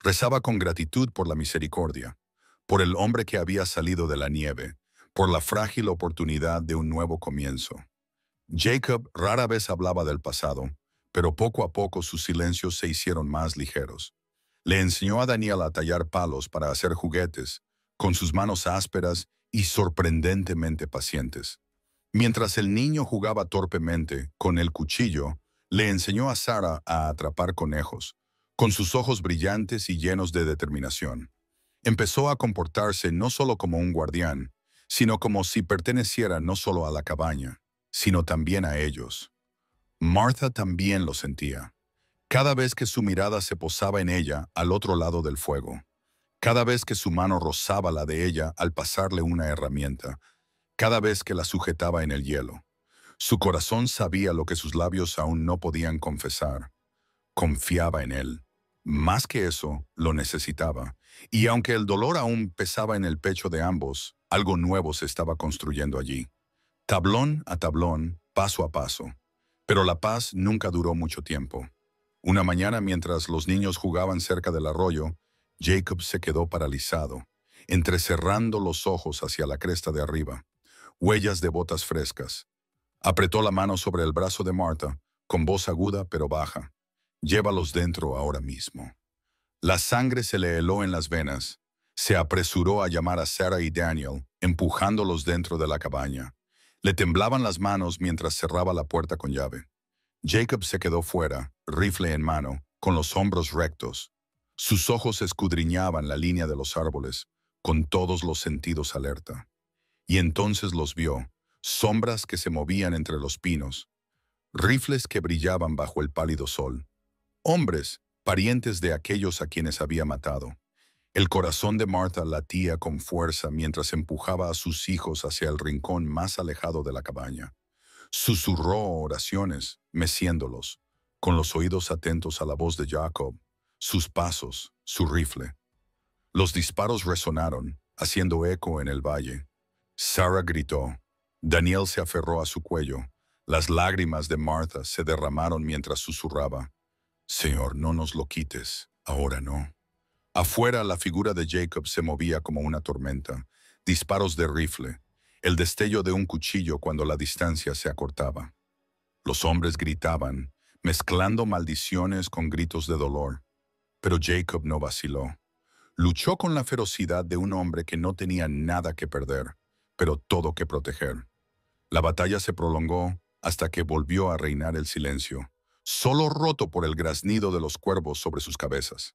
A: rezaba con gratitud por la misericordia, por el hombre que había salido de la nieve, por la frágil oportunidad de un nuevo comienzo. Jacob rara vez hablaba del pasado, pero poco a poco sus silencios se hicieron más ligeros. Le enseñó a Daniel a tallar palos para hacer juguetes, con sus manos ásperas y sorprendentemente pacientes. Mientras el niño jugaba torpemente con el cuchillo, le enseñó a Sarah a atrapar conejos, con sus ojos brillantes y llenos de determinación. Empezó a comportarse no solo como un guardián, sino como si perteneciera no solo a la cabaña, sino también a ellos. Martha también lo sentía. Cada vez que su mirada se posaba en ella al otro lado del fuego, cada vez que su mano rozaba la de ella al pasarle una herramienta, cada vez que la sujetaba en el hielo, su corazón sabía lo que sus labios aún no podían confesar. Confiaba en él. Más que eso, lo necesitaba. Y aunque el dolor aún pesaba en el pecho de ambos, algo nuevo se estaba construyendo allí. Tablón a tablón, paso a paso. Pero la paz nunca duró mucho tiempo. Una mañana, mientras los niños jugaban cerca del arroyo, Jacob se quedó paralizado, entrecerrando los ojos hacia la cresta de arriba. Huellas de botas frescas. Apretó la mano sobre el brazo de Martha, con voz aguda pero baja. «Llévalos dentro ahora mismo». La sangre se le heló en las venas. Se apresuró a llamar a Sarah y Daniel, empujándolos dentro de la cabaña. Le temblaban las manos mientras cerraba la puerta con llave. Jacob se quedó fuera, rifle en mano, con los hombros rectos. Sus ojos escudriñaban la línea de los árboles, con todos los sentidos alerta. Y entonces los vio, sombras que se movían entre los pinos, rifles que brillaban bajo el pálido sol. Hombres, parientes de aquellos a quienes había matado. El corazón de Martha latía con fuerza mientras empujaba a sus hijos hacia el rincón más alejado de la cabaña. Susurró oraciones, meciéndolos, con los oídos atentos a la voz de Jacob, sus pasos, su rifle. Los disparos resonaron, haciendo eco en el valle. Sara gritó. Daniel se aferró a su cuello. Las lágrimas de Martha se derramaron mientras susurraba. Señor, no nos lo quites, ahora no. Afuera, la figura de Jacob se movía como una tormenta. Disparos de rifle, el destello de un cuchillo cuando la distancia se acortaba. Los hombres gritaban, mezclando maldiciones con gritos de dolor. Pero Jacob no vaciló. Luchó con la ferocidad de un hombre que no tenía nada que perder, pero todo que proteger. La batalla se prolongó hasta que volvió a reinar el silencio, solo roto por el graznido de los cuervos sobre sus cabezas.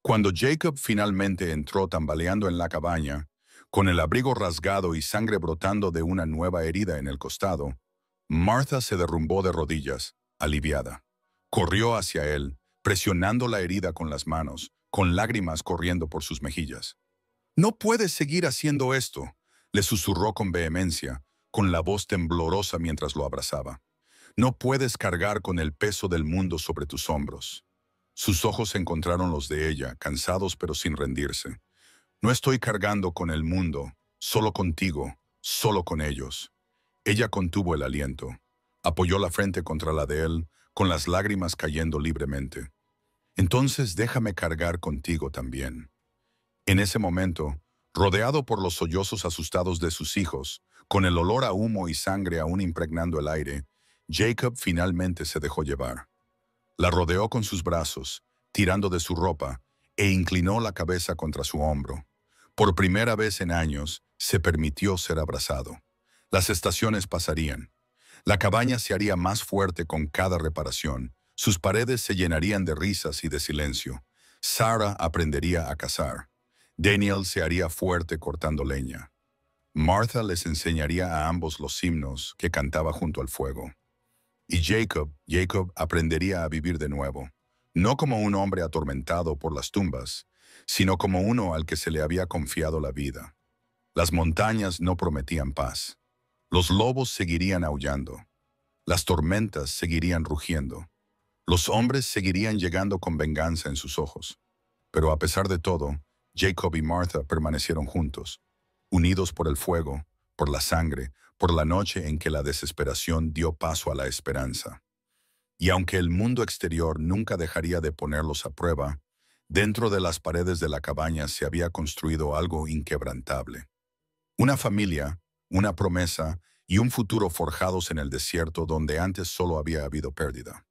A: Cuando Jacob finalmente entró tambaleando en la cabaña, con el abrigo rasgado y sangre brotando de una nueva herida en el costado, Martha se derrumbó de rodillas, aliviada. Corrió hacia él, presionando la herida con las manos, con lágrimas corriendo por sus mejillas. «No puedes seguir haciendo esto», le susurró con vehemencia, con la voz temblorosa mientras lo abrazaba. «No puedes cargar con el peso del mundo sobre tus hombros». Sus ojos encontraron los de ella, cansados pero sin rendirse. «No estoy cargando con el mundo, solo contigo, solo con ellos». Ella contuvo el aliento. Apoyó la frente contra la de él, con las lágrimas cayendo libremente. «Entonces déjame cargar contigo también». En ese momento, rodeado por los sollozos asustados de sus hijos, con el olor a humo y sangre aún impregnando el aire, Jacob finalmente se dejó llevar. La rodeó con sus brazos, tirando de su ropa, e inclinó la cabeza contra su hombro. Por primera vez en años, se permitió ser abrazado. Las estaciones pasarían. La cabaña se haría más fuerte con cada reparación. Sus paredes se llenarían de risas y de silencio. Sara aprendería a cazar. Daniel se haría fuerte cortando leña. Martha les enseñaría a ambos los himnos que cantaba junto al fuego. Y Jacob aprendería a vivir de nuevo, no como un hombre atormentado por las tumbas, sino como uno al que se le había confiado la vida. Las montañas no prometían paz. Los lobos seguirían aullando. Las tormentas seguirían rugiendo. Los hombres seguirían llegando con venganza en sus ojos. Pero a pesar de todo, Jacob y Martha permanecieron juntos, unidos por el fuego, por la sangre, por la noche en que la desesperación dio paso a la esperanza. Y aunque el mundo exterior nunca dejaría de ponerlos a prueba, dentro de las paredes de la cabaña se había construido algo inquebrantable. Una familia, una promesa y un futuro forjados en el desierto donde antes solo había habido pérdida.